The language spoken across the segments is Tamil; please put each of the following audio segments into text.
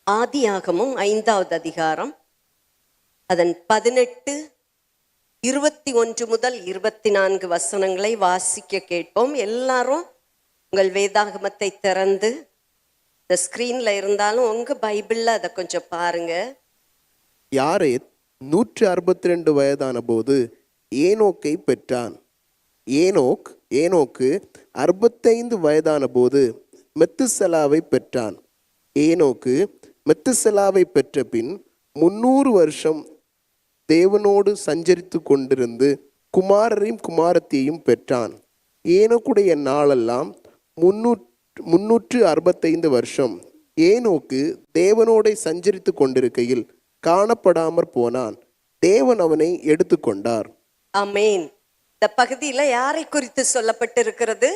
ஆதியாகமம் 5வது அதிகாரம் அதன் 18, 21 முதல் 24 வசனங்களை வாசிக்க கேட்போம். எல்லாரும் உங்கள் வேதாகமத்தை திறந்து, இந்த ஸ்கிரீன்ல இருந்தாலும் உங்க பைபிள்ல அதை கொஞ்சம் பாருங்க. யாரேத் 162 வயதான போது ஏனோக்கை பெற்றான். ஏனோக்கு 65 வயதான போது மெத்துசெலாவை பெற்றான். ஏனோக்கு மெத்துசெலாவை பெற்ற பின் 300 வருஷம் தேவனோடு சஞ்சரித்து கொண்டிருந்து குமாரரையும் குமாரத்தியையும் பெற்றான். ஏனோக்குடைய நாளெல்லாம் 365 வருஷம். ஏனோக்கு தேவனோடே சஞ்சரித்து கொண்டிருக்கையில் காணப்படாமற் போனான். தேவன் அவனை எடுத்துக்கொண்டார். ஆமென். இந்த பகுதியில யாரை குறித்து சொல்லப்பட்டிருக்கிறது?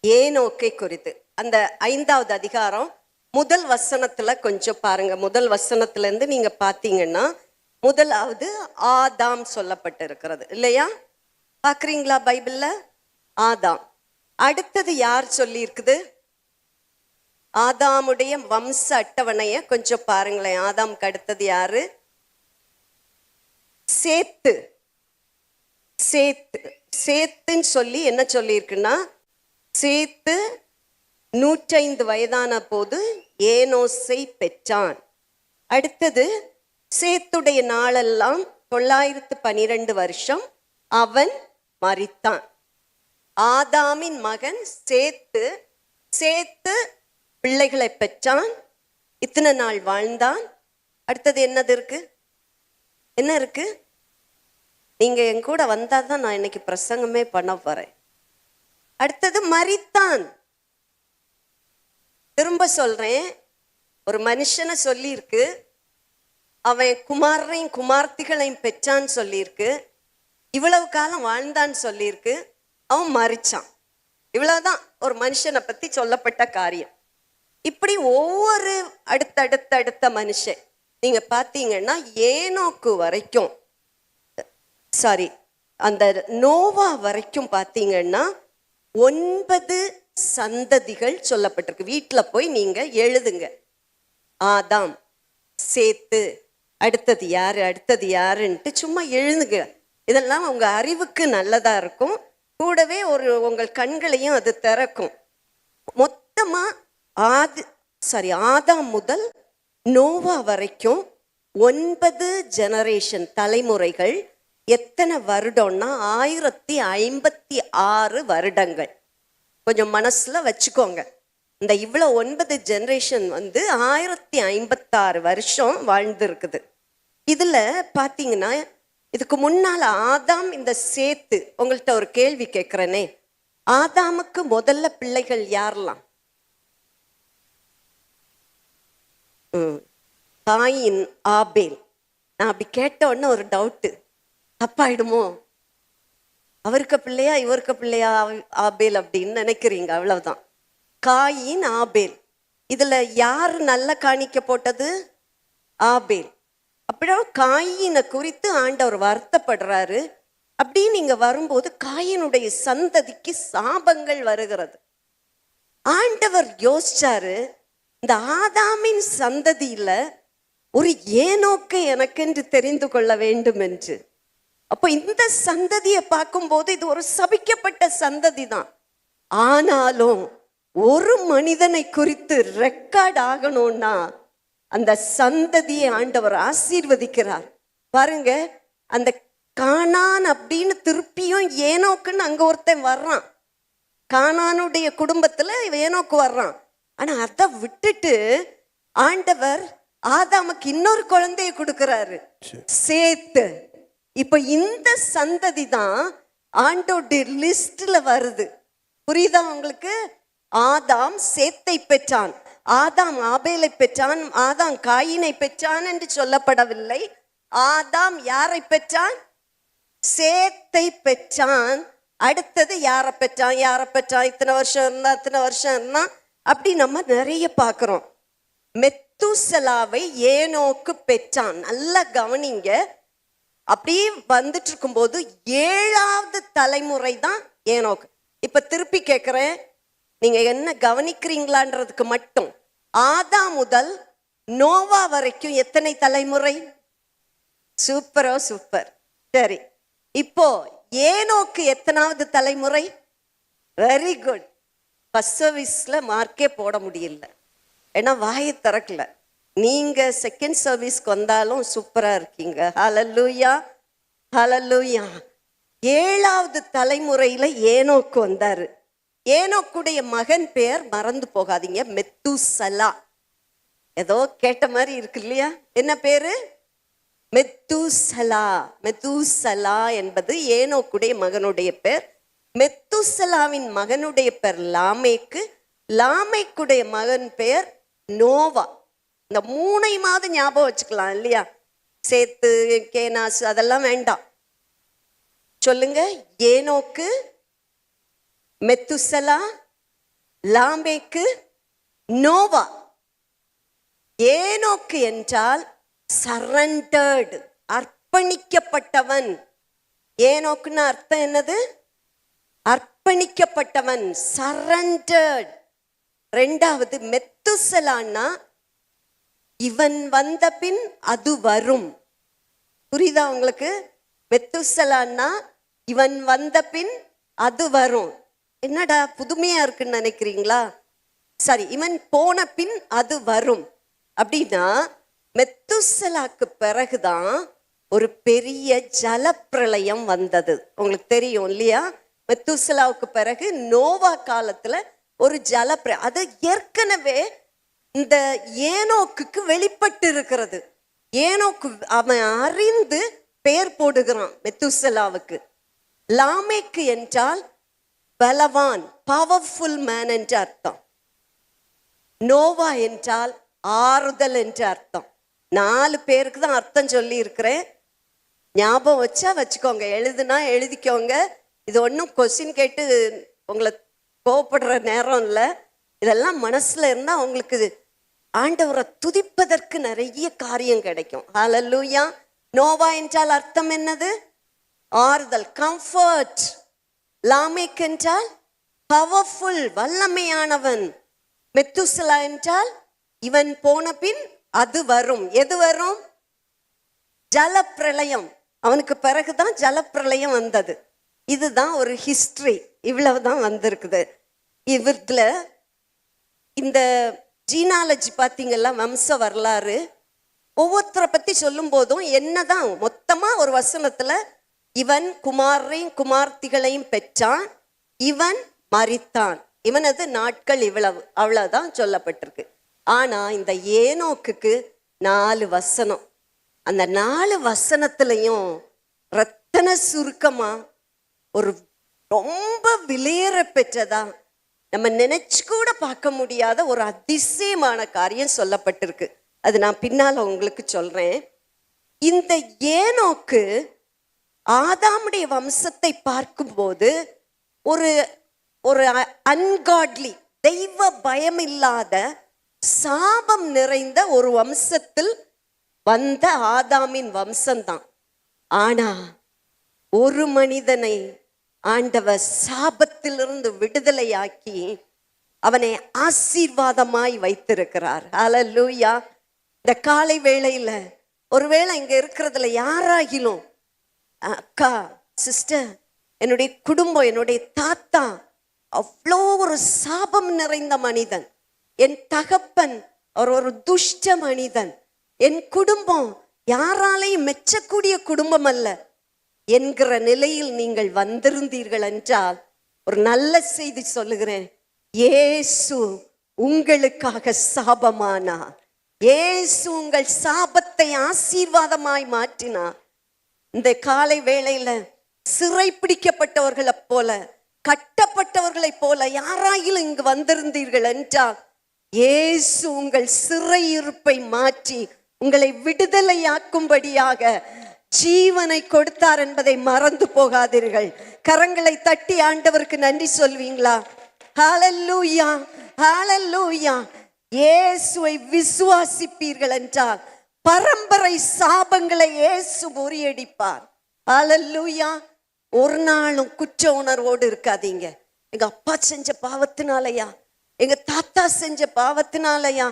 ஏனோக்கை குறித்து. அந்த 5வது அதிகாரம் முதல் வசனத்துல கொஞ்சம் பாருங்க. முதல் வசனத்துல இருந்து நீங்க பாத்தீங்கன்னா முதலாவது ஆதாம் சொல்லப்பட்டிருக்கிறது இல்லையா? பாக்குறீங்களா பைபிள்ல? ஆதாம். அடுத்தது யார் சொல்லி இருக்குது? ஆதாமுடைய வம்ச அட்டவணைய கொஞ்சம் பாருங்களேன். ஆதாமுக்கு அடுத்தது யாரு? சேத்து. சேத்துன்னு சொல்லி என்ன சொல்லியிருக்குன்னா, சேத்து 105 வயதான போது ஏனோசை பெற்றான். அடுத்தது சேத்துடைய நாளெல்லாம் 912 வருஷம் அவன் மரித்தான். ஆதாமின் மகன் சேத்து பிள்ளைகளை பெற்றான். இத்தனை நாள் வாழ்ந்தான். அடுத்தது என்ன இருக்கு? நீங்க என் கூட வந்தாதான் நான் இன்னைக்கு பிரசங்கமே பண்ண போறேன். அடுத்தது மரித்தான். திரும்ப சொல்றேன், ஒரு மனுஷனை சொல்லியிருக்கு, அவன் குமாரரையும் குமார்த்திகளையும் பெற்றான்னு சொல்லியிருக்கு, இவ்வளவு காலம் வாழ்ந்தான்னு சொல்லியிருக்கு, அவன் மரிச்சான். இவ்வளவுதான் ஒரு மனுஷனை பத்தி சொல்லப்பட்ட காரியம். இப்படி ஒவ்வொரு அடுத்த மனுஷன் நீங்க பாத்தீங்கன்னா ஏனோக்கு வரைக்கும், அந்த நோவா வரைக்கும் பாத்தீங்கன்னா 9 சந்ததிகள் சொல்லப்பட்டிருக்கு. வீட்டுல போய் நீங்க எழுதுங்க. ஆதாம், சேத்து, அடுத்தது யாருன்ட்டு சும்மா எழுதுங்க. இதெல்லாம் உங்க அறிவுக்கு நல்லதா இருக்கும். கூடவே உங்கள் கண்களையும் அது திறக்கும். மொத்தமா ஆதாம் முதல் நோவா வரைக்கும் 9 ஜெனரேஷன், தலைமுறைகள். எத்தனை வருடம்னா 1056 வருடங்கள். கொஞ்சம் மனசுல வச்சுக்கோங்க. இந்த இவ்வளோ 9 ஜெனரேஷன் 1056 வருஷம் வாழ்ந்துருக்குது. இதுல பாத்தீங்கன்னா இதுக்கு முன்னால ஆதாம், இந்த சேத்து. உங்கள்கிட்ட ஒரு கேள்வி கேட்கிறேனே, ஆதாமுக்கு முதல்ல பிள்ளைகள் யாரெல்லாம்? காயின், ஆபேல். நான் அப்படி கேட்ட உடனே ஒரு டவுட்டு, தப்பாயிடுமோ? அவருக்கு பிள்ளையா இவருக்கு பிள்ளையா ஆபேல் அப்படின்னு நினைக்கிறீங்க. அவ்வளவுதான். காயின், ஆபேல். இதுல யாரு நல்ல காணிக்க போட்டது? ஆபேல். அப்படின்னா காயினை குறித்து ஆண்டவர் வருத்தப்படுறாரு. அப்படி நீங்க வரும்போது காயினுடைய சந்ததிக்கு சாபங்கள் வருகிறது. ஆண்டவர் யோசிச்சாரு, இந்த ஆதாமின் சந்ததியில ஒரு ஏனோக்கை எனக்கென்று தெரிந்து கொள்ள வேண்டும் என்று. அப்போ இந்த சந்ததியை பார்க்கும்போது இது ஒரு சபிக்கப்பட்ட சந்ததி தான். ஆனாலும் ஒரு மனிதனை குறித்து ரெக்கார்ட் ஆகணும்னா அந்த சந்ததியை ஆண்டவர் ஆசீர்வதிக்கிறார். பாருங்க, அந்த கானான் அப்படின்னு திருப்பியும் ஏனோக்குன்னு அங்க ஒருத்தன் வர்றான். கானானுடைய குடும்பத்துல ஏனோக்கு வர்றான். ஆனா அதை விட்டுட்டு ஆண்டவர் ஆதாமுக்கு இன்னொரு குழந்தைய கொடுக்கிறாரு, சேத்து. இப்ப இந்த சந்ததி தான் ஆண்டோடைய லிஸ்ட்ல வருது. புரியுதா உங்களுக்கு? ஆதாம் சேத்தை பெற்றான், ஆதாம் ஆபேலை பெற்றான், ஆதாம் காயினை பெற்றான் என்று சொல்லப்படவில்லை. ஆதாம் யாரை பெற்றான்? சேத்தை பெற்றான். அடுத்தது யாரை பெற்றான்? இத்தனை வருஷம் இருந்தா அப்படி நம்ம நிறைய பார்க்கிறோம். மெத்துசெலாவை ஏனோக்கு பெற்றான். நல்லா கவனிங்க. அப்படியே வந்துட்டு இருக்கும்போது 7வது தலைமுறை தான் ஏனோக்கு. இப்ப திருப்பி கேட்கிறேன், நீங்க என்ன கவனிக்கிறீங்களான்றதுக்கு மட்டும். ஆதாம் முதல் நோவா வரைக்கும் எத்தனை தலைமுறை? சூப்பரோ சூப்பர். சரி, இப்போ ஏனோக்கு எத்தனாவது தலைமுறை? Very good. ஃபர்ஸ்ட் சர்வீஸ்ல மார்க்கே போட முடியல, ஏன்னா வாயை திறக்கல. நீங்க செகண்ட் சர்வீஸ்க்கு வந்தாலும் சூப்பரா இருக்கீங்க. ஹல்லேலூயா, ஹல்லேலூயா. 7வது தலைமுறையில ஏனோக்கு வந்தாரு. ஏனோக்குடைய மகன் பேர் மறந்து போகாதீங்க, மெத்துசலா. ஏதோ கேட்ட மாதிரி இருக்கு இல்லையா? என்ன பேரு? மெத்துசலா. மெத்துசலா என்பது ஏனோக்குடைய மகனுடைய பேர். மெத்துசலாவின் மகனுடைய பேர் லாமேக்கு. லாமேக்குடைய மகன் பேர் நோவா. இந்த 3 ஞாபகம் வச்சுக்கலாம் இல்லையா? சேத்து, கேனாஸ் அதெல்லாம் வேண்டாம். சொல்லுங்க, ஏனோக்கு, மெத்துசலா, லாமேக்கு, நோவா. ஏனோக்கு என்றால் சரண்டர்டு, அர்ப்பணிக்கப்பட்டவன். ஏனோக்குன்னு அர்த்தம் என்னது? அர்ப்பணிக்கப்பட்டவன், சரண்டர்ட். 2வது மெத்துசலான்னா இவன் வந்த பின் அது வரும். புரியுதா உங்களுக்கு? மெத்துசலான்னா இவன் வந்த பின் அது வரும். என்னடா புதுமையா இருக்குன்னு நினைக்கிறீங்களா? சரி, இவன் போன பின் அது வரும் அப்படின்னா, மெத்துசலாக்கு பிறகுதான் ஒரு பெரிய ஜலப்பிரளயம் வந்தது. உங்களுக்கு தெரியும் இல்லையா? மெத்துசலாவுக்கு பிறகு நோவா காலத்துல ஒரு ஜலப்பிரளயம், அது ஏற்கனவே இந்த ஏனோக்குக்கு வெளிப்பட்டு இருக்கிறது. ஏனோக்கு அவன் அறிந்து பெயர் போடுகிறான் மெத்துசலாவுக்கு. லாமேக்கு என்றால் பலவான், பவர்ஃபுல் மேன் என்று அர்த்தம். நோவா என்றால் ஆறுதல் என்று அர்த்தம். 4 பேருக்கு தான் அர்த்தம் சொல்லி இருக்கிறேன். ஞாபகம் வச்சா வச்சுக்கோங்க, எழுதுனா எழுதிக்கோங்க. இது ஒன்றும் கொஸ்டின் கேட்டு உங்களை கோவப்படுற நேரம் இல்லை. இதெல்லாம் மனசுல இருந்தா உங்களுக்கு ஆண்டவரை துதிப்பதற்கு நிறைய காரியம் கிடைக்கும். ஹல்லேலூயா. நோவா என்றால் அர்த்தம் என்னது? ஆறுதல், கம்ஃபர்ட். லாமேக் என்றால் பவர்ஃபுல், வல்லமையானவன். மெத்துசலா என்றால் இவன் போன பின் அது வரும். எது வரும்? ஜலப்பிரளயம். அவனுக்கு பிறகுதான் ஜலப்பிரளயம் வந்தது. இதுதான் ஒரு ஹிஸ்டரி. இவ்வளவுதான் வந்திருக்குது. இவத்துல இந்த ஜீனாலஜி பார்த்தீங்கல்ல, வம்ச வரலாறு. ஒவ்வொருத்தரை பத்தி சொல்லும் போதும் என்னதான் மொத்தமா ஒரு வசனத்துல இவன் குமாரையும் குமார்த்திகளையும் பெற்றான், இவன் மரித்தான், இவனது நாட்கள் இவ்வளவு, அவ்வளவுதான் சொல்லப்பட்டிருக்கு. ஆனா இந்த ஏனோக்குக்கு 4 வசனம். அந்த 4 வசனத்திலையும் ரத்தன சுருக்கமா ஒரு ரொம்ப விலையேற பெற்றதா, நம்ம நினைச்சு கூட பார்க்க முடியாத ஒரு அதிசயமான காரியம் சொல்லப்பட்டிருக்கு. அது நான் பின்னால உங்களுக்கு சொல்றேன். இந்த ஏனோக்கு ஆதாமுடைய வம்சத்தை பார்க்கும்போது ஒரு ஒரு அன்காட்லி, தெய்வ பயம் இல்லாத சாபம் நிறைந்த ஒரு வம்சத்தில் வந்த ஆதாமின் வம்சம்தான். ஆனா ஒரு மனிதனை ஆண்டவர் சாபத்திலிருந்து விடுதலையாக்கி அவனை ஆசீர்வாதமாய் வைத்திருக்கிறார். ஹல்லேலூயா. இந்த காலை வேளையில ஒருவேளை இங்க இருக்கிறதுல யாராகிலும், அக்கா, சிஸ்டர், என்னுடைய குடும்பம், என்னுடைய தாத்தா அவ்வளோ ஒரு சாபம் நிறைந்த மனிதன், என் தகப்பன் அவர் ஒரு துஷ்ட மனிதன், என் குடும்பம் யாராலையும் மெச்சக்கூடிய குடும்பம் அல்ல என்கிற நிலையில் நீங்கள் வந்திருந்தீர்கள் என்றால், ஒரு நல்ல செய்தி சொல்லுகிறேன். இயேசு உங்களுக்காக சாபமானார். இயேசு உங்கள் சாபத்தை ஆசீர்வாதமாய் மாற்றினார். இந்த காலை வேளையில சிறை பிடிக்கப்பட்டவர்களை போல, கட்டப்பட்டவர்களை போல யாராயிலும் இங்கு வந்திருந்தீர்கள் என்றால், இயேசு உங்கள் சிறையிருப்பை மாற்றி உங்களை விடுதலையாக்கும்படியாக ஜீவனை கொடுத்தார் என்பதை மறந்து போகாதீர்கள். கரங்களை தட்டி ஆண்டவருக்கு நன்றி சொல்வீங்களா? ஹல்லேலூயா, ஹல்லேலூயா. இயேசுவை விசுவாசிப்பீர்கள் என்றால் பரம்பரை சாபங்களை இயேசு முறியடிப்பார். ஹல்லேலூயா. ஒரு நாளும் குற்ற உணர்வோடு இருக்காதீங்க. எங்க அப்பா செஞ்ச பாவத்தினாலயா, எங்க தாத்தா செஞ்ச பாவத்தினாலயா,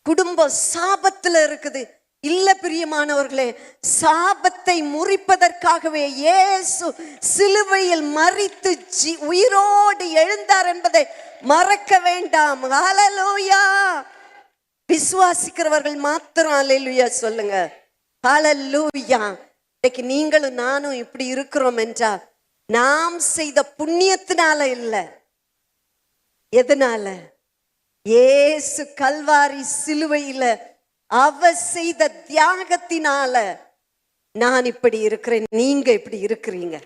குடும்பம் சாபத்துல இருக்குது. இல்ல பிரியமானவர்களே, சாபத்தை முறிப்பதற்காகவே இயேசு சிலுவையில் மரித்து உயிரோடு எழுந்தார் என்பதை மறக்க வேண்டாம். ஹல்லேலூயா. விசுவாசிக்கிறவர்கள் மாத்திரம் ஹல்லேலூயா சொல்லுங்க. ஹல்லேலூயா. இன்னைக்கு நீங்களும் நானும் இப்படி இருக்கிறோம் என்றால் நாம் செய்த புண்ணியத்தினால இல்ல. எதனால? இயேசு கல்வாரி சிலுவையில அவர் செய்த தியாகத்தினால நான் இப்படி இருக்கிறேன், நீங்க இப்படி இருக்கிறீங்க.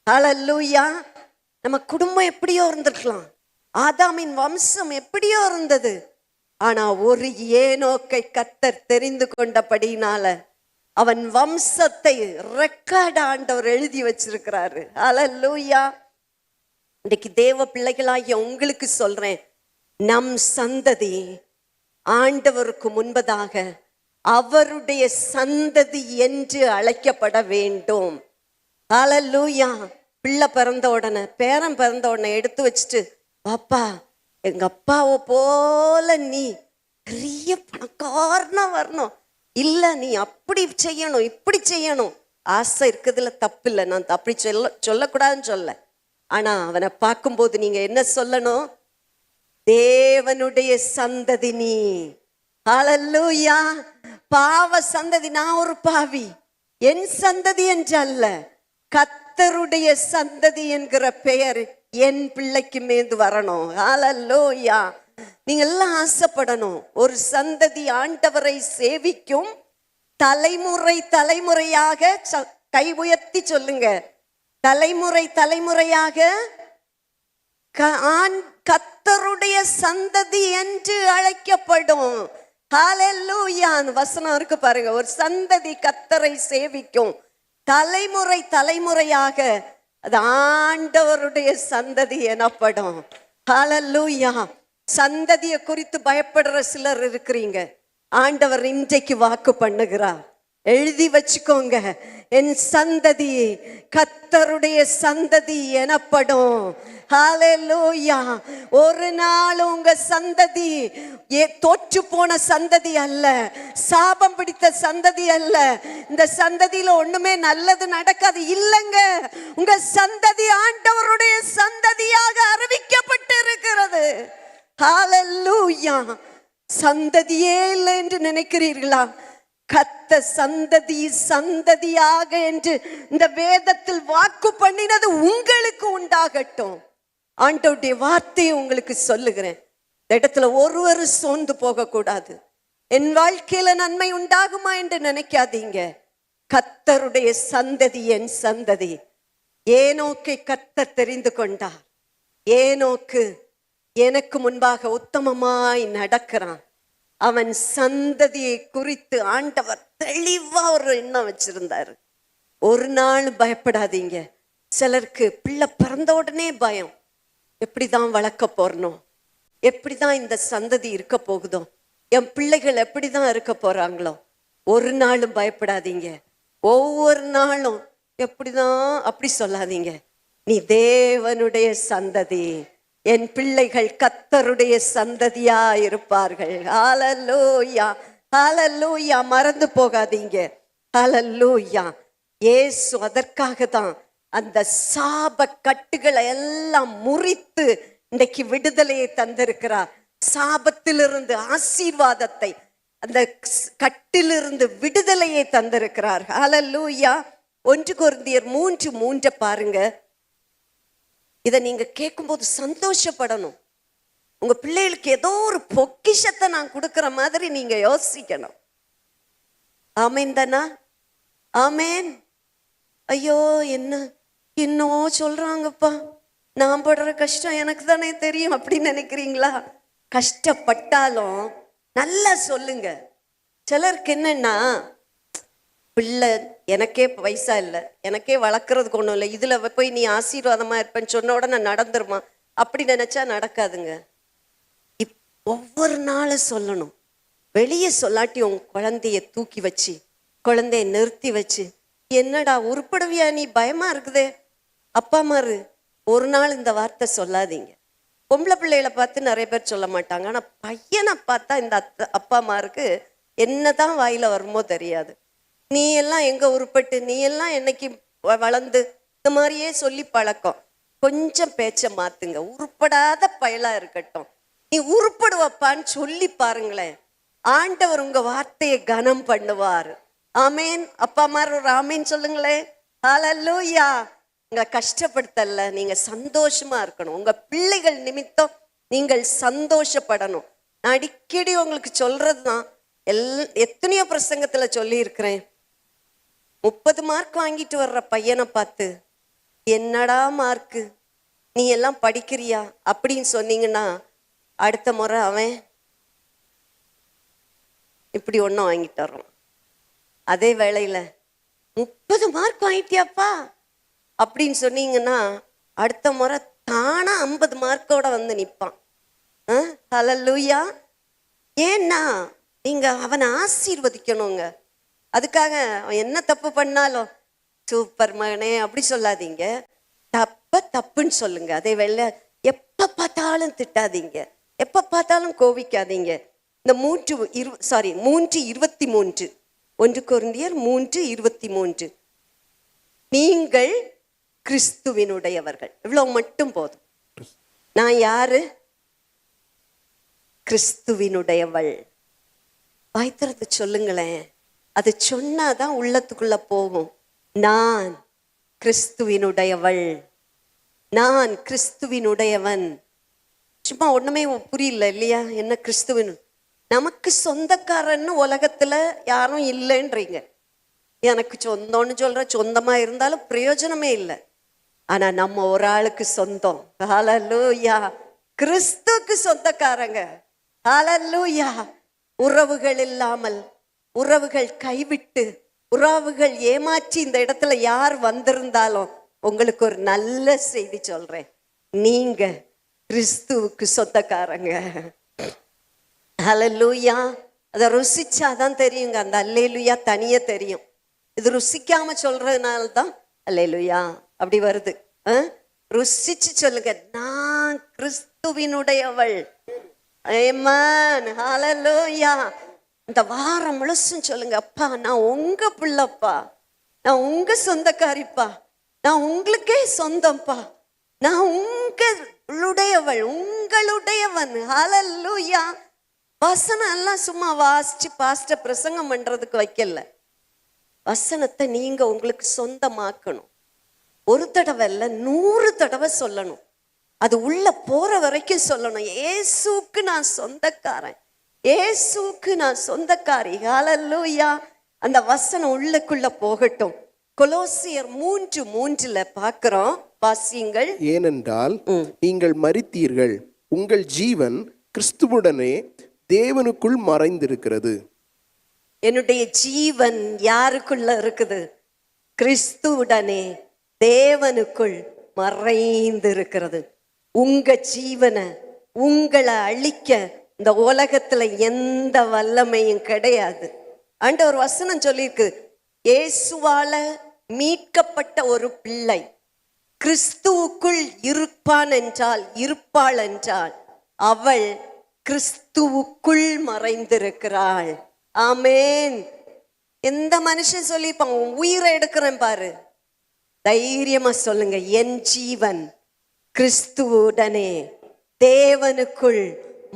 ஹல்லேலூயா. நம்ம குடும்பம் எப்படியோ இருந்திருக்கலாம், ஆதாமின் வம்சம் எப்படியோ இருந்தது. ஆனா ஒரு ஏனோக்கை கர்த்தர் தெரிந்து கொண்டபடினால அவன் வம்சத்தை ரெக்கார்ட் ஆண்டவர் எழுதி வச்சிருக்கிறாரு. ஹல்லேலூயா. இன்னைக்கு தேவ பிள்ளைகளாகிய உங்களுக்கு சொல்றேன், நம் சந்ததி ஆண்டவருக்கு முன்பதாக அவருடைய சந்ததி என்று அழைக்கப்பட வேண்டும். ஹல்லேலூயா. பிள்ளை பிறந்த உடனே, பேரன் பிறந்த உடனே எடுத்து வச்சுட்டு, பாப்பா எங்க அப்பாவை போல நீ பெரிய பணக்காரனா வரணும், இல்ல நீ அப்படி செய்யணும் இப்படி செய்யணும். ஆசை இருக்குதுல தப்பு இல்லை, நான் அப்படி சொல்லக்கூடாதுன்னு சொல்ல. ஆனா அவனை பார்க்கும்போது நீங்க என்ன சொல்லணும்? தேவனுடைய சந்ததி நீ. ஹல்லேலூயா. பாவ சந்ததி, நான் ஒரு பாவி, என் சந்ததி என்றல்ல, கர்த்தருடைய சந்ததி என்கிற பெயர் என் பிள்ளைக்கு மீது வரணும். ஹல்லேலூயா. நீங்க எல்லாம் ஆசைப்படணும், ஒரு சந்ததி ஆண்டவரை சேவிக்கும், தலைமுறை தலைமுறையாக. கை உயர்த்தி சொல்லுங்க, தலைமுறை தலைமுறையாக கர்த்தருடைய சந்ததி என்று அழைக்கப்படும். ஹல்லேலூயா. வசனம் இருக்கு பாருங்க, ஒரு சந்ததி கர்த்தரை சேவிக்கும், தலைமுறை தலைமுறையாக அது ஆண்டவருடைய சந்ததி எனப்படும். ஹல்லேலூயா. சந்ததியை குறித்து பயப்படுற சிலர் இருக்கிறீங்க. ஆண்டவர் இன்றைக்கு வாக்கு பண்ணுகிறார், எழுதி வச்சுக்கோங்க, என் சந்ததி கர்த்தருடைய சந்ததி எனப்படும். ஹல்லேலூயா. ஒரு நாள் உங்க சந்ததி தோற்று போன சந்ததி அல்ல, சாபம் பிடித்த சந்ததி அல்ல. இந்த சந்ததியில ஒண்ணுமே நல்லது நடக்காது இல்லைங்க. உங்க சந்ததி ஆண்டவருடைய சந்ததியாக அறிவிக்கப்பட்டு இருக்கிறது. ஹல்லேலூயா. சந்ததியே இல்லை என்று நினைக்கிறீர்களா? கத்த சந்ததி சந்ததியாக என்று இந்த வேதத்தில் வாக்கு பண்ணினது உங்களுக்கு உண்டாகட்டும். ஆண்டவருடைய வார்த்தையை உங்களுக்கு சொல்லுகிறேன். இந்த இடத்துல ஒருவர் சோர்ந்து போக கூடாது. என் வாழ்க்கையில நன்மை உண்டாகுமா என்று நினைக்காதீங்க. கர்த்தருடைய சந்ததி என் சந்ததி. ஏனோக்கை கர்த்தர் தெரிந்து கொண்டார். ஏனோக்கு எனக்கு முன்பாக உத்தமமாய் நடக்கிறான். அவன் சந்ததியை குறித்து ஆண்டவர் தெளிவா ஒரு எண்ணம் வச்சிருந்தாரு. ஒரு நாள் பயப்படாதீங்க. சிலருக்கு பிள்ளை பிறந்த உடனே பயம், எப்படிதான் வளர்க்க போறனோ, எப்படிதான் இந்த சந்ததி இருக்க போகுதோ, என் பிள்ளைகள் எப்படிதான் இருக்க போறாங்களோ. ஒரு நாளும் பயப்படாதீங்க. ஒவ்வொரு நாளும் எப்படிதான் அப்படி சொல்லாதீங்க. நீ தேவனுடைய சந்ததி, என் பிள்ளைகள் கர்த்தருடைய சந்ததியா இருப்பார்கள். ஹல்லேலூயா. ஹல்லேலூயா. மறந்து போகாதீங்க. ஹல்லேலூயா. இயேசு அதற்காக தான் அந்த சாப கட்டுகளை எல்லாம் முறித்து இன்றைக்கு விடுதலையை தந்திருக்கிறார். சாபத்திலிருந்து ஆசீர்வாதத்தை, அந்த கட்டிலிருந்து விடுதலையை தந்திருக்கிறார். ஹல்லேலூயா. 1 கொரிந்தியர் 3:3 பாருங்க. இதை நீங்க கேட்கும்போது சந்தோஷப்படணும். உங்க பிள்ளைகளுக்கு ஏதோ ஒரு பொக்கிஷத்தை நான் கொடுக்கிற மாதிரி நீங்க யோசிக்கணும். ஆமேன் தானா? ஆமேன். ஐயோ என்ன இன்னும் சொல்றாங்கப்பா, நான் படுற கஷ்டம் எனக்கு தானே தெரியும் அப்படின்னு நினைக்கிறீங்களா? கஷ்டப்பட்டாலும் நல்லா சொல்லுங்க. சிலருக்கு என்னன்னா, பிள்ளை எனக்கே பைசா இல்லை, எனக்கே வளர்க்குறதுக்கு ஒன்றும் இல்லை, இதில் போய் நீ ஆசீர்வாதமாக இருப்பேன்னு சொன்ன உடனே நடந்துருமா? அப்படி நினச்சா நடக்காதுங்க. ஒவ்வொரு நாளும் சொல்லணும். வெளியே சொல்லாட்டி உங்க குழந்தைய தூக்கி வச்சு, குழந்தைய நிறுத்தி வச்சு, என்னடா உருப்படுவியா நீ, பயமா இருக்குதே, அப்பா மாரு, ஒரு நாள் இந்த வார்த்தை சொல்லாதீங்க. பொம்பளை பிள்ளைகளை பார்த்து நிறைய பேர் சொல்ல மாட்டாங்க. ஆனா பையனை பார்த்தா இந்த அப்பா அம்மாருக்கு என்னதான் வாயில வருமோ தெரியாது. நீ எல்லாம் எங்க உருப்பட்டு, நீ எல்லாம் என்னைக்கு வளர்ந்து, இந்த மாதிரியே சொல்லி பழக்கம். கொஞ்சம் பேச்ச மாத்துங்க. உருப்படாத பயலா இருக்கட்டும், நீ உருப்படுவப்பான்னு சொல்லி பாருங்களேன். ஆண்டவர் உங்க வார்த்தையை கனம் பண்ணுவார். ஆமேன். அப்பா அம்மா ஒரு ஆமேன் சொல்லுங்களேன். ஹல்லேலூயா. உங்களை கஷ்டப்படுத்தல, நீங்க சந்தோஷமா இருக்கணும். உங்க பிள்ளைகள் நிமித்தம் நீங்கள் சந்தோஷப்படணும். நான் அடிக்கடி உங்களுக்கு சொல்றதுதான், எத்தனையோ பிரசங்கத்துல சொல்லி இருக்கிறேன். 30 மார்க் வாங்கிட்டு வர்ற பையனை பார்த்து, என்னடா மார்க்கு, நீ எல்லாம் படிக்கிறியா அப்படின்னு சொன்னீங்கன்னா, அடுத்த முறை அவன் இப்படி ஒன்றும் வாங்கிட்டு வர்றான். அதே வேளையில 30 மார்க் வாங்கிட்டியாப்பா அப்படின்னு சொன்னீங்கன்னா, அடுத்த முறை தானா 50 மார்க்கோட வந்து நிற்பான். ஹல்லேலூயா. ஏன்னா நீங்க அவனை ஆசீர்வதிக்கணுங்க. அதுக்காக அவன் என்ன தப்பு பண்ணாலும் சூப்பர் மகனே அப்படி சொல்லாதீங்க. தப்புன்னு சொல்லுங்க. அதே வேளை எப்ப பார்த்தாலும் திட்டாதீங்க, எப்ப பார்த்தாலும் கோவிக்காதீங்க. இந்த 3:23 1 கொரிந்தியர் 3:23 நீங்கள் கிறிஸ்துவினுடையவர்கள். இவ்வளவு மட்டும் போதும். நான் யாரு? கிறிஸ்துவினுடையவள். வாய்த்திறந்து சொல்லுங்களேன். அது சொன்னாதான் உள்ளத்துக்குள்ள போகும். நான் கிறிஸ்துவினுடையவள், நான் கிறிஸ்துவினுடையவன். சும்மா ஒண்ணுமே புரியல இல்லையா? என்ன கிறிஸ்துவின்? நமக்கு சொந்தக்காரன்னு உலகத்துல யாரும் இல்லைன்றீங்க. எனக்கு சொந்தம்னு சொல்ற, சொந்தமா இருந்தாலும் பிரயோஜனமே இல்லை. ஆனா நம்ம ஒரு ஆளுக்கு சொந்தம். ஹல்லேலூயா. கிறிஸ்துவுக்கு சொந்தக்காரங்க. ஹல்லேலூயா. உறவுகள் இல்லாமல், உறவுகள் கைவிட்டு, உறவுகள் ஏமாற்றி இந்த இடத்துல யார் வந்திருந்தாலும் உங்களுக்கு ஒரு நல்ல செய்தி சொல்றேன். நீங்க கிறிஸ்துவுக்கு சொந்தக்காரங்க. ஹல்லேலூயா. அதை ருசிச்சாதான் தெரியுங்க. அந்த அல்லேலூயா தனியே தெரியும். இது ருசிக்காம சொல்றதுனால தான் அல்லேலூயா அப்படி வருது. ருசிச்சு சொல்லுங்க, நான் கிறிஸ்துவினுடையவள். ஆமென். ஹல்லேலூயா. இந்த வாரம் முழுசும் சொல்லுங்க, அப்பா நான் உங்க பிள்ளைப்பா, நான் உங்க சொந்தக்காரிப்பா, நான் உங்களுக்கே சொந்தம்ப்பா, நான் உங்களுடையவள், உங்களுடையவன். ஹல்லேலூயா. வசனம் எல்லாம் சும்மா வாசிச்சு பாஸ்டர் பிரசங்கம் பண்றதுக்கு வைக்கல. வசனத்தை நீங்க உங்களுக்கு சொந்தமாக்கணும். ஒரு தடவை இல்ல, 100 தடவை சொல்லணும். அது உள்ள போற வரைக்கும் சொல்லணும். இயேசுவுக்கு நான் சொந்தக்காரன், இயேசுவுக்கு நான் சொந்தக்காரி. ஹல்லேலூயா. அந்த வசனம் உள்ளுக்குள்ள போகட்டும். கொலோசியர் 3:3 பார்க்கிறோம். வாசியுங்கள். ஏனென்றால் நீங்கள் மரித்தீர்கள், உங்கள் ஜீவன் கிறிஸ்துவுடனே தேவனுக்குள் மறைந்திருக்கிறது. என்னுடைய ஜீவன் யாருக்குள்ள இருக்குது? கிறிஸ்துவுடனே தேவனுக்குள் மறைந்திருக்கிறது. உங்க ஜீவனை, உங்களை அழிக்க இந்த உலகத்துல எந்த வல்லமையும் கிடையாது. ஆண்டவர் வசனம் சொல்லியிருக்கு, இயேசுவால மீட்கப்பட்ட ஒரு பிள்ளை கிறிஸ்துவுக்குள் இருப்பான் என்றால், இருப்பாள் என்றால், அவள் கிறிஸ்துவுக்குள் மறைந்திருக்கிறாள். ஆமேன். எந்த மனுஷன் சொல்லிப்பான், உயிரை எடுக்கிறேன் பாரு, தைரியமா சொல்லுங்க, என் ஜீவன் கிறிஸ்துவுடனே தேவனுக்குள்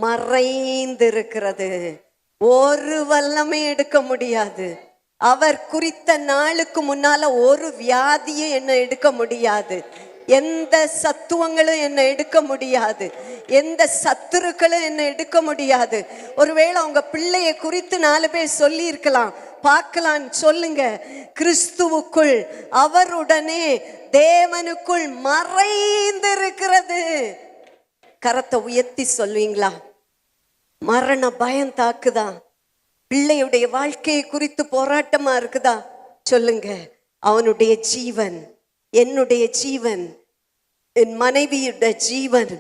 மறைந்திருக்கிறது. ஒரு வல்லமை எடுக்க முடியாது. அவர் குறித்த நாளுக்கு முன்னால ஒரு வியாதியும் என்ன எடுக்க முடியாது. எந்த சத்துவங்களும் என்ன எடுக்க முடியாது. எந்த சத்துருக்களும் என்ன எடுக்க முடியாது. ஒருவேளை உங்க பிள்ளைய குறித்து 4 பேர் சொல்லி இருக்கலாம், பார்க்கலாம். சொல்லுங்க, கிறிஸ்துவுக்குள், அவருடனே தேவனுக்குள் மறைந்திருக்கிறது. கரத்தை உயர்த்தி சொல்வீங்களா? மரண பயம் தாக்குதா? பிள்ளையுடைய வாழ்க்கையை குறித்து போராட்டமா இருக்குதா? சொல்லுங்க, அவனுடைய ஜீவன், என்னுடைய ஜீவன், என் மனைவியுடைய ஜீவன்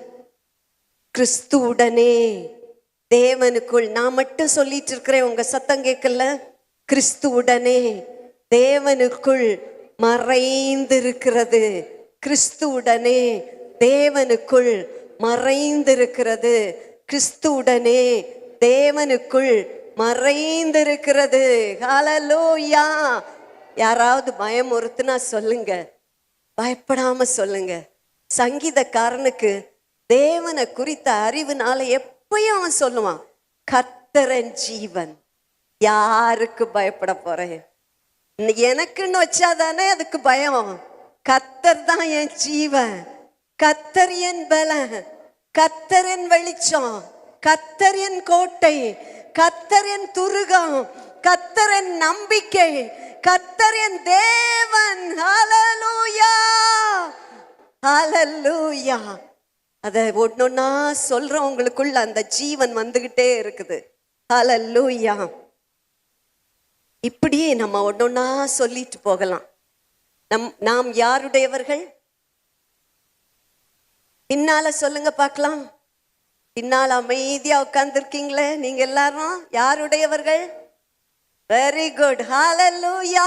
கிறிஸ்துவுடனே தேவனுக்குள். நான் மட்டும் சொல்லிட்டு இருக்கிறேன், உங்க சத்தம் கேட்கல. கிறிஸ்துவுடனே தேவனுக்குள் மறைந்திருக்கிறது. கிறிஸ்துவுடனே தேவனுக்குள் மறைந்திருக்கிறது. கிறிஸ்துவுடனே தேவனுக்குள் மறைந்திருக்கிறது. ஹல்லேலூயா. யாராவது பயமுறுத்துனா சொல்லுங்க, பயப்படாம சொல்லுங்க. சங்கீதக்காரனுக்கு தேவனை குறித்த அறிவுனால எப்பயும் அவன் சொல்லுவான், கர்த்தரின் ஜீவன், யாருக்கு பயப்பட போறேன்? எனக்குன்னு வச்சாதானே அதுக்கு பயம். கர்த்தர் தான் என் ஜீவன், கர்த்தர் என் பலன், கர்த்தர் என் வெளிச்சம், கர்த்தர் என் கோட்டை, கர்த்தர் என் துருகம், கர்த்தர் என் நம்பிக்கை, கர்த்தர் என் தேவன். ஹல்லேலூயா, ஹல்லேலூயா. அதை ஒன்னொன்னா சொல்றவங்களுக்குள்ள அந்த ஜீவன் வந்துகிட்டே இருக்குது. ஹல்லேலூயா. இப்படியே நம்ம ஒன்னொன்னா சொல்லிட்டு போகலாம். நாம் யாருடையவர்கள்? பின்னால சொல்லுங்க பார்க்கலாம். பின்னால அமைதியா உட்கார்ந்துருக்கீங்களே நீங்க எல்லாரும், யாருடையவர்கள்? வெரி குட், ஹல்லேலூயா.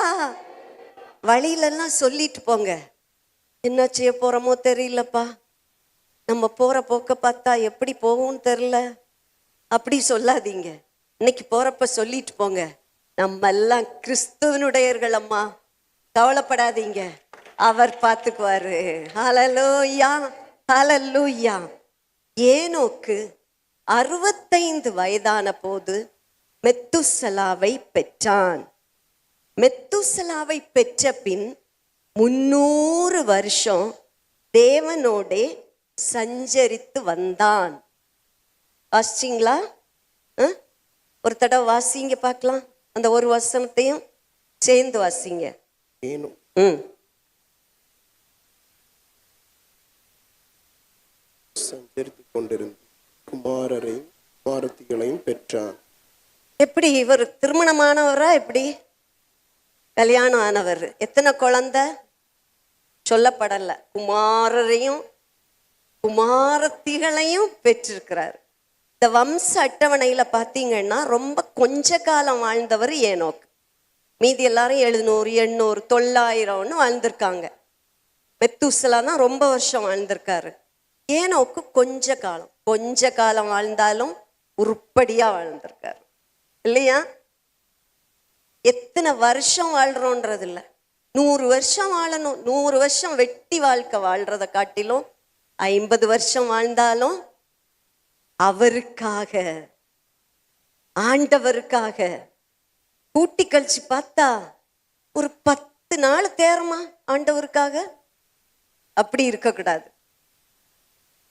வழியிலெல்லாம் சொல்லிட்டு போங்க, என்ன செய்ய போறோமோ தெரியலப்பா, நம்ம போற போக்க பார்த்தா எப்படி போகும்னு தெரியல, அப்படி சொல்லாதீங்க. இன்னைக்கு போறப்ப சொல்லிட்டு போங்க, நம்ம எல்லாம் கிறிஸ்துவனுடையர்கள் அம்மா, கவலைப்படாதீங்க, அவர் பார்த்துக்குவாரு. ஹல்லேலூயா, ஹல்லேலூயா. ஏனோக்கு 65 வயதான போது மெத்துசலாவை பெற்றான். மெத்துசலாவை பெற்ற பின் 300 வருஷம் தேவனோடே சஞ்சரித்து வந்தான். வாசிச்சிங்களா? ஒரு தடவை வாசிங்க பார்க்கலாம். அந்த ஒரு வசனத்தையும் சேர்ந்து வாசிங்க. சஞ்சரித்து கொண்டிருந்த குமாரரையும் குமாரத்திகளையும் பெற்றான். எப்படி இவர் திருமணமானவரா? எப்படி கல்யாணம் ஆனவர்? எத்தனை குழந்தை சொல்லப்படல. குமாரரையும் குமாரத்திகளையும் பெற்றிருக்கிறார். இந்த வம்ச அட்டவணையில பார்த்தீங்கன்னா ரொம்ப கொஞ்ச காலம் வாழ்ந்தவர் ஏனோக்கு. மீதி எல்லாரும் 700, 800, 900 வாழ்ந்திருக்காங்க. மெத்துசலா தான் ரொம்ப வருஷம் வாழ்ந்திருக்காரு. ஏனோக்கு கொஞ்ச காலம் வாழ்ந்தாலும் உருப்படியா வாழ்ந்திருக்காரு இல்லையா? எத்தனை வருஷம் வாழ்றோன்றது இல்லை, 100 வருஷம் வாழணும். 100 வருஷம் வெட்டி வாழ்க்கை வாழ்றதை காட்டிலும் 50 வருஷம் வாழ்ந்தாலும் அவருக்காக, ஆண்டவருக்காக. கூட்டி கழிச்சு பார்த்தா ஒரு 10 நாள் தேரமா ஆண்டவருக்காக. அப்படி இருக்கக்கூடாது.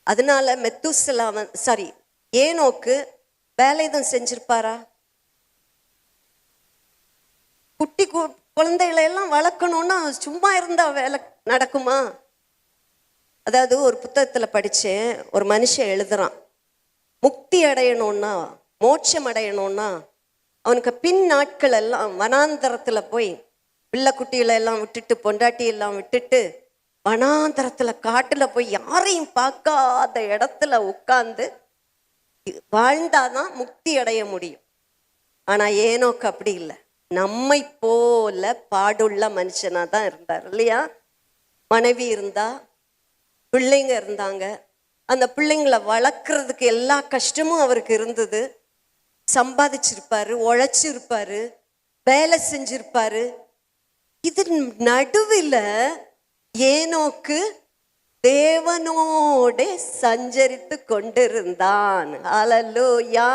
அதனால மெத்துசலாவன் ஏனோக்கு வேலை தான் செஞ்சிருப்பாரா? குட்டி குழந்தைகளை எல்லாம் வளர்க்கணும்னா சும்மா இருந்தா வேலை நடக்குமா? அதாவது ஒரு புத்தகத்துல படிச்சேன், ஒரு மனுஷன் எழுதுறான், முக்தி அடையணும்னா, மோட்சம் அடையணும்னா அவனுக்கு பின் நாட்கள் எல்லாம் வனாந்தரத்துல போய் பிள்ளை குட்டிகளை எல்லாம் விட்டுட்டு, பொண்டாட்டி எல்லாம் விட்டுட்டு, வனாந்தரத்துல காட்டுல போய் யாரையும் பார்க்காத இடத்துல உட்கார்ந்து வாழ்ந்தாதான் முக்தி அடைய முடியும். ஆனா ஏனோக்கு அப்படி இல்லை, நம்மை போல பாடுள்ள மனுஷனா தான் இருந்தார் இல்லையா? மனைவி இருந்தா, பிள்ளைங்க இருந்தாங்க. அந்த பிள்ளைங்களை வளர்க்கறதுக்கு எல்லா கஷ்டமும் அவருக்கு இருந்தது. சம்பாதிச்சிருப்பாரு, உழைச்சிருப்பாரு, வேலை செஞ்சிருப்பாரு. இது நடுவில் ஏனோக்கு தேவனோட சஞ்சரித்து கொண்டிருந்தான். ஹல்லேலூயா,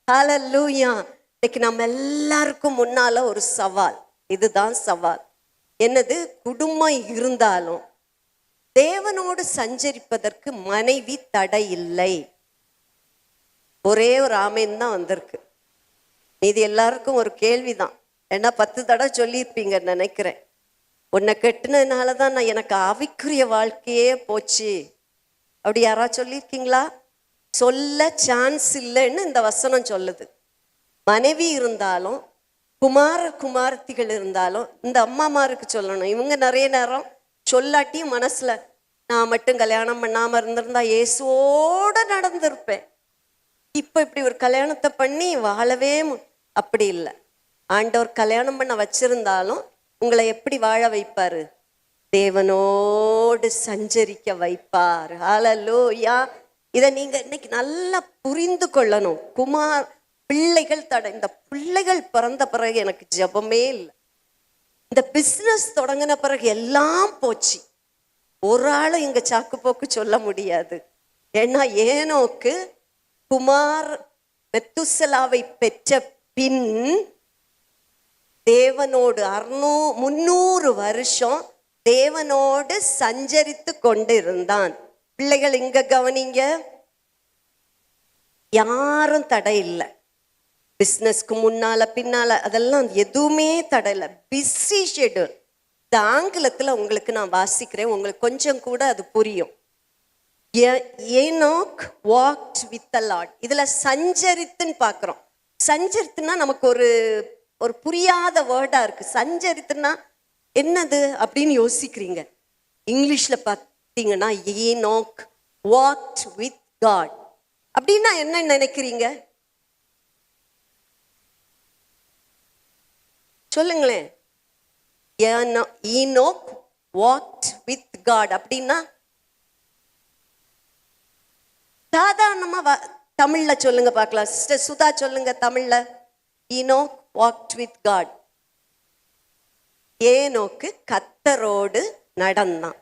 ஹல்லேலூயா. இன்னைக்கு நம்ம எல்லாருக்கும் முன்னால ஒரு சவால், இதுதான் சவால். என்னது? குடும்பம் இருந்தாலும் தேவனோடு சஞ்சரிப்பதற்கு மனைவி தடை இல்லை. ஒரே ஒரு ஆமேன் தான் வந்திருக்கு. இது எல்லாருக்கும் ஒரு கேள்விதான். ஏன்னா 10 தடவை சொல்லியிருப்பீங்க நினைக்கிறேன். உன்னை கெட்டுனதுனால தான் நான் எனக்கு ஆவிக்குரிய வாழ்க்கையே போச்சு, அப்படி யாராவது சொல்லியிருக்கீங்களா? சொல்ல சான்ஸ் இல்லைன்னு இந்த வசனம் சொல்லுது. மனைவி இருந்தாலும் குமாரத்திகள் இருந்தாலும் இந்த அம்மாமாருக்கு சொல்லணும். இவங்க நிறைய நேரம் சொல்லாட்டியும் மனசுல, நான் மட்டும் கல்யாணம் பண்ணாம இருந்திருந்தா இயேசுவோட நடந்திருப்பேன், இப்ப இப்படி ஒரு கல்யாணத்தை பண்ணி வாழவே அப்படி இல்லை. ஆண்டவர் கல்யாணம் பண்ண வச்சிருந்தாலும் உங்களை எப்படி வாழ வைப்பாரு? தேவனோடு சஞ்சரிக்க வைப்பார். ஹல்லேலூயா, இதை நீங்க இன்னைக்கு நல்லா புரிந்து கொள்ளணும். பிள்ளைகள் இந்த பிள்ளைகள் பிறந்த பிறகு எனக்கு ஜெபமே இல்லை. இந்த பிசினஸ் தொடங்கின பிறகு எல்லாம் போச்சு. ஒரு ஆளும் இங்க சாக்கு போக்கு சொல்ல முடியாது. ஏன்னா ஏனோக்கு குமார் மெத்துசலாவை பெற்ற பின் தேவனோடு 300 வருஷம் தேவனோடு சஞ்சரித்து கொண்டிருந்தான். பிள்ளைகள் இங்க கவனிங்க, யாரும் தடை இல்லை. பிசினஸ்க்கு முன்னால பின்னால அதெல்லாம் எதுவுமே தடை இல்லை. Busy schedule. இந்த ஆங்கிலத்துல உங்களுக்கு நான் வாசிக்கிறேன், உங்களுக்கு கொஞ்சம் கூட அது புரியும். Enoch walked with the Lord. இதுல சஞ்சரித்துன்னு பார்க்கிறோம். சஞ்சரித்துனா நமக்கு ஒரு புரியாத வேர்டா இருக்கு. சஞ்சரித்துனா என்னது அப்படின்னு யோசிக்கிறீங்க. இங்கிலீஷ்ல பார்த்தீங்கன்னா ஏனோக் வாக்ட் வித் காட் அப்படின்னா என்ன நினைக்கிறீங்க? சொல்லுங்களேன். ஈனோக் வாக்ட் வித் காட் அப்படின்னா சாதாரணமா தமிழ்ல சொல்லுங்க பார்க்கலாம். சிஸ்டர் சுதா சொல்லுங்க தமிழ்ல. Enoch walked with God. ஏனோக்கு கர்த்தரோடு நடந்தான்.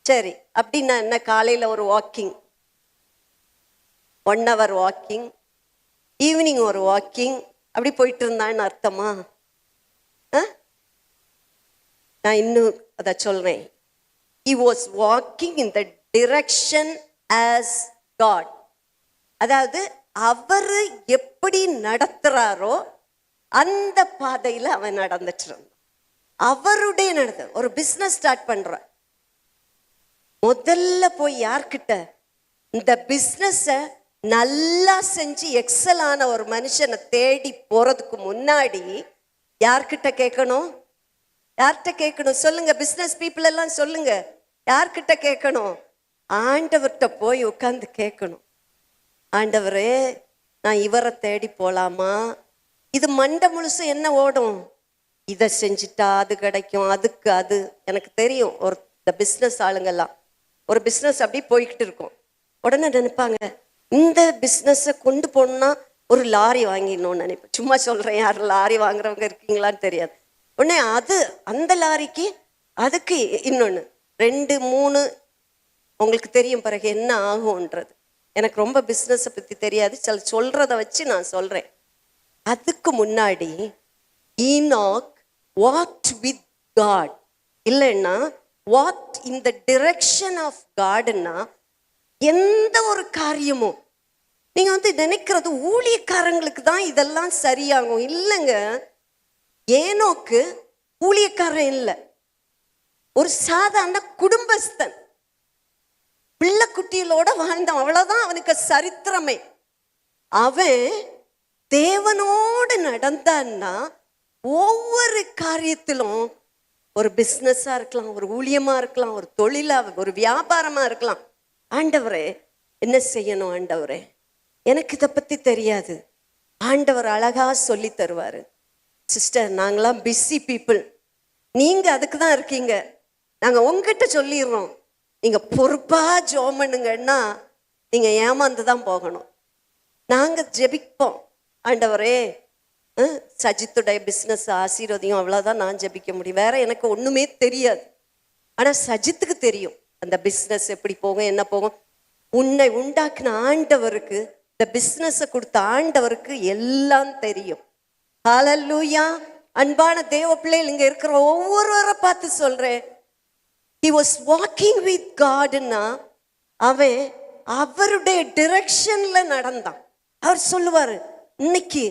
சரி, அப்படின்னா என்ன? காலையில ஒரு வாக்கிங், 1 hour வாக்கிங், ஈவினிங் ஒரு வாக்கிங், அப்படி போயிட்டு இருந்தான்னு அர்த்தமா? நான் இன்னும் அதை சொல்றேன். He was walking in the direction as God. அதாவது அவரு எப்படி நடத்துறாரோ அந்த பாதையில அவன் நடந்துட்டு இருந்தான். அவருடைய ஒரு பிசினஸ் ஸ்டார்ட் பண்ற முதல்ல போய் யார்கிட்ட? இந்த பிசினஸ நல்லா செஞ்சு எக்ஸலான ஒரு மனுஷனை தேடி போறதுக்கு முன்னாடி யார்கிட்ட கேட்கணும்? யார்கிட்ட கேட்கணும் சொல்லுங்க? பிசினஸ் பீப்புள் எல்லாம் சொல்லுங்க. யார்கிட்ட கேட்கணும்? ஆண்டவர்கிட்ட போய் உட்கார்ந்து கேட்கணும். ஆண்டவரே, நான் இவரை தேடி போலாமா? இது மண்டை முழுசு என்ன ஓடும்? இதை செஞ்சுட்டா அது கிடைக்கும், அதுக்கு அது. எனக்கு தெரியும், இந்த பிஸ்னஸ் ஆளுங்கெல்லாம் ஒரு பிஸ்னஸ் அப்படி போய்கிட்டு இருக்கும். உடனே நினைப்பாங்க, இந்த பிஸ்னஸை கொண்டு போகணும்னா ஒரு லாரி வாங்கிடணும்னு நினைப்பேன். சும்மா சொல்றேன், யார் லாரி வாங்குறவங்க இருக்கீங்களான்னு தெரியாது. உடனே அந்த லாரிக்கு அதுக்கு இன்னொன்று 2 3 உங்களுக்கு தெரியும் பிறகு என்ன ஆகும்ன்றது. எனக்கு ரொம்ப பிஸ்னஸை பற்றி தெரியாது, சொல்றத வச்சு நான் சொல்றேன். அதுக்கு முன்னாடி ஈனாக் வாக்ட் வித் காட், இல்லைன்னா walked in the direction of காட்னா எந்த ஒரு காரியமும் நீங்க நினைக்கிறது ஊழியக்காரங்களுக்கு தான் இதெல்லாம் சரியாகும். இல்லைங்க, ஏனோக்கு ஊழியக்காரன் இல்லை, ஒரு சாதாரண குடும்பஸ்தன், பிள்ளை குட்டிகளோட வாழ்ந்தான். அவ்வளவுதான் அவனுக்கு சரித்திரமே. அவன் தேவனோடு நடந்தான்னா ஒவ்வொரு காரியத்திலும், ஒரு பிஸ்னஸா இருக்கலாம், ஒரு ஊழியமா இருக்கலாம், ஒரு தொழிலா, ஒரு வியாபாரமா இருக்கலாம், ஆண்டவரே என்ன செய்யணும், ஆண்டவரே எனக்கு இதை பத்தி தெரியாது, ஆண்டவர் அழகா சொல்லி தருவாரு. சிஸ்டர், நாங்களாம் பிஸி பீப்புள், நீங்க அதுக்கு தான் இருக்கீங்க, நாங்க உங்ககிட்ட சொல்லிடுறோம், நீங்க பொறுப்பா ஜெபம் பண்ணுங்கன்னா நீங்க ஏமாந்து தான் போகணும். நாங்க ஜெபிப்போம், ஆண்டவரே சஜித்துடைய பிஸ்னஸ் ஆசீர்வதியும், அவ்வளோதான் நான் ஜெபிக்க முடியும், வேற எனக்கு ஒண்ணுமே தெரியாது. ஆனா சஜித்துக்கு தெரியும் அந்த பிஸ்னஸ் எப்படி போகும், என்ன போகும். உன்னை உண்டாக்குன ஆண்டவருக்கு, இந்த பிஸ்னஸை கொடுத்த ஆண்டவருக்கு எல்லாம் தெரியும். ஹல்லேலூயா. அன்பான தேவ பிள்ளைகள், இங்க இருக்கிற ஒவ்வொருவரை பார்த்து சொல்றேன், he was walking with Godனா அவன் அவருடைய டிரெக்ஷன்ல நடந்தான். அவர் சொல்லுவாரு, இன்னைக்கு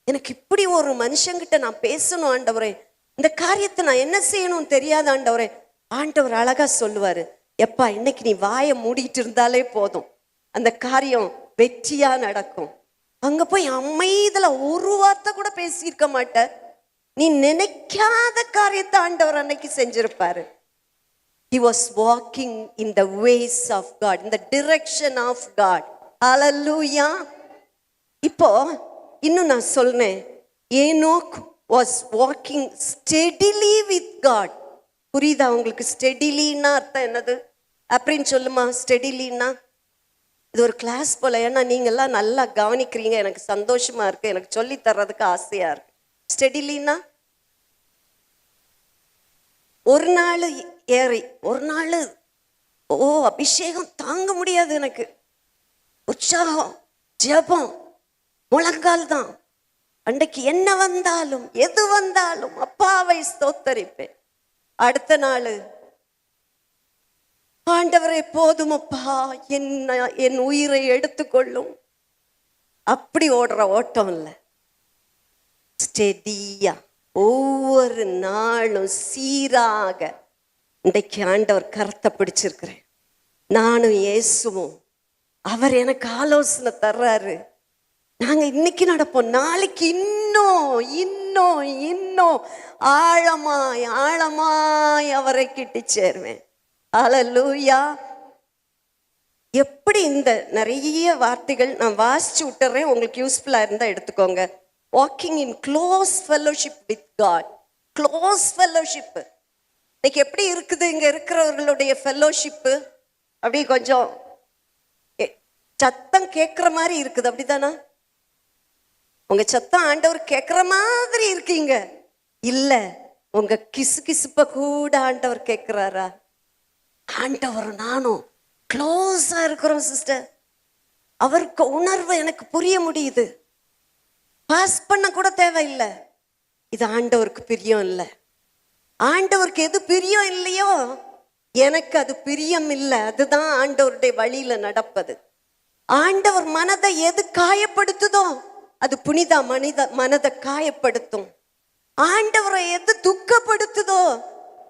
எனக்கு இப்படி ஒரு மனுஷங்கிட்ட நான் பேசணும் ஆண்டவரே, இந்த காரியத்தை நான் என்ன செய்யணும் தெரியாது ஆண்டவரே. ஆண்டவர் அழகா சொல்லுவாரு, எப்பா இன்னைக்கு நீ வாயை மூடிட்டு இருந்தாலே போதும், அந்த காரியம் வெற்றியா நடக்கும். அங்க போய் அமைதியில ஒரு வார்த்தை கூட பேசியிருக்க மாட்ட, நீ நினைக்காத காரியத்தை ஆண்டவர் அன்னைக்கு செஞ்சிருப்பாரு. He was walking in the ways of God, in the direction of God. Hallelujah. இப்போ இன்னும் நான் சொல்றேன், Enoch was walking steadily with God. புரியுதா உங்களுக்கு? ஸ்டெடிலின்னா அர்த்தம் என்னது அப்படின்னு சொல்லுமா? ஸ்டெடிலின்னா இது ஒரு கிளாஸ் போல. ஏன்னா நீங்கள்லாம் நல்லா கவனிக்கிறீங்க, எனக்கு சந்தோஷமா இருக்கு, எனக்கு சொல்லி தர்றதுக்கு ஆசையா இருக்கு. ஸ்டெடிலின்னா ஒரு நாள் ஏறி ஒரு நாள் அபிஷேகம் தாங்க முடியாது எனக்கு, உற்சாகம், ஜெபம், முழங்கால் தான். அன்றைக்கு என்ன வந்தாலும் எது வந்தாலும் அப்பாவை ஸ்தோத்தரிப்பேன். அடுத்த நாள் ஆண்டவரே போதும் அப்பா, என் உயிரை எடுத்துக்கொள்ளும். அப்படி ஓடுற ஓட்டம் இல்லை, ஸ்டெடியா ஒவ்வொரு நாளும் சீராக. இன்றைக்கு ஆண்டவர் கரத்தை பிடிச்சிருக்கிறேன், நானும் இயேசுவும். அவர் எனக்கு ஆலோசனை தர்றாரு. நாங்க இன்னைக்கு நடப்போம், நாளைக்கு இன்னும் இன்னும் இன்னும் ஆழமாய் ஆழமாய் அவரை கிட்டி சேருவேன். ஹல்லேலூயா. எப்படி இந்த நிறைய வார்த்தைகள் நான் வாசிச்சு விட்டுறேன், உங்களுக்கு யூஸ்ஃபுல்லா இருந்தா எடுத்துக்கோங்க. Walking in close fellowship with God. Close fellowship இன்னைக்கு எப்படி இருக்குது? இங்க இருக்கிறவர்களுடைய ஃபெல்லோஷிப்பு அப்படி கொஞ்சம் சத்தம் கேட்குற மாதிரி இருக்குது, அப்படிதானா? உங்க சத்தம் ஆண்டவர் கேட்குற மாதிரி இருக்கீங்க இல்ல, உங்க கிசு கிசுப்ப கூட ஆண்டவர் கேட்கிறாரா? ஆண்டவர் நானும் க்ளோஸா இருக்கிறோம் சிஸ்டர். அவருக்கு உணர்வு எனக்கு புரிய முடியுது. பாஸ் பண்ண கூட தேவையில்லை. இது ஆண்டவருக்கு பிரியம் இல்லை. ஆண்டவருக்கு எது பிரியம் இல்லையோ எனக்கு அது பிரியம் இல்லை. அதுதான் ஆண்டவருடைய வழியில நடப்பது. ஆண்டவர் மனதை எது காயப்படுத்துதோ அது புனித மனதை காயப்படுத்தும். ஆண்டவரை எது துக்கப்படுத்துதோ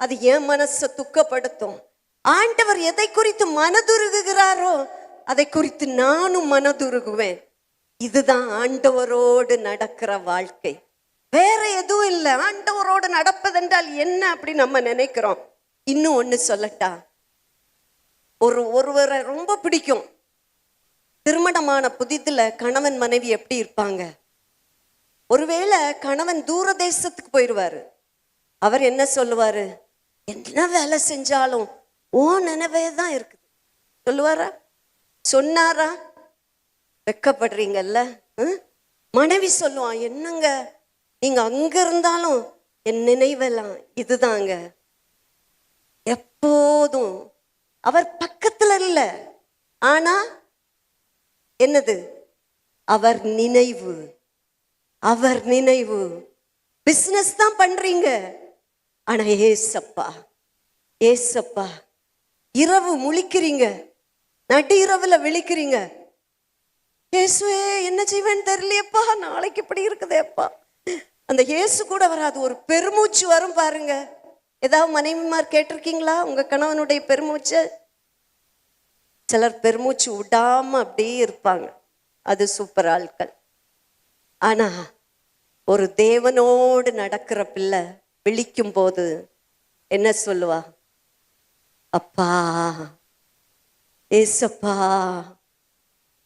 அது என் மனசை துக்கப்படுத்தும். ஆண்டவர் எதை குறித்து மனதுருகுகிறாரோ அதை குறித்து நானும் மனதுருகுவேன். இதுதான் ஆண்டவரோடு நடக்கிற வாழ்க்கை, வேற எதுவும் இல்லை. ஆண்டவரோடு நடப்பதென்றால் என்ன அப்படி நம்ம நினைக்கிறோம். இன்னும் ஒண்ணு சொல்லட்டா, ஒருவரை ரொம்ப பிடிக்கும். திருமணமான புதிதுல கணவன் மனைவி எப்படி இருப்பாங்க? ஒருவேளை கணவன் தூர தேசத்துக்கு போயிடுவாரு. அவர் என்ன சொல்லுவாரு? என்ன வேலை செஞ்சாலும் ஓ நினைவே தான் இருக்குது சொல்லுவாரா? சொன்னாரா? வெக்கப்படுறீங்கல்ல. மனைவி சொல்லுவான், என்னங்க நீங்க அங்க இருந்தாலும் என் நினைவெல்லாம் இதுதாங்க. எப்போதும் அவர் பக்கத்துல இல்ல, ஆனா என்னது? அவர் நினைவு. அவர் நினைவு. பிசினஸ் தான் பண்றீங்க, ஆனா ஏசப்பா ஏசப்பா. இரவு முழிக்கிறீங்க, நடு இரவுல விழிக்கிறீங்க, இயேசுவே என்ன செய்வேன்னு தெரியலையப்பா, நாளைக்கு இப்படி இருக்குதேப்பா. அந்த இயேசு கூட வராது, ஒரு பெருமூச்சு வரும் பாருங்க. ஏதாவது மனைவிமார் கேட்டிருக்கீங்களா உங்க கணவனுடைய பெருமூச்சு? சிலர் பெருமூச்சு விடாம அப்படியே இருப்பாங்க, அது சூப்பர் ஆட்கள். ஆனா ஒரு தேவனோடு நடக்கிற பிள்ளை விழிக்கும் போது என்ன சொல்லுவா? அப்பா ஏசப்பா.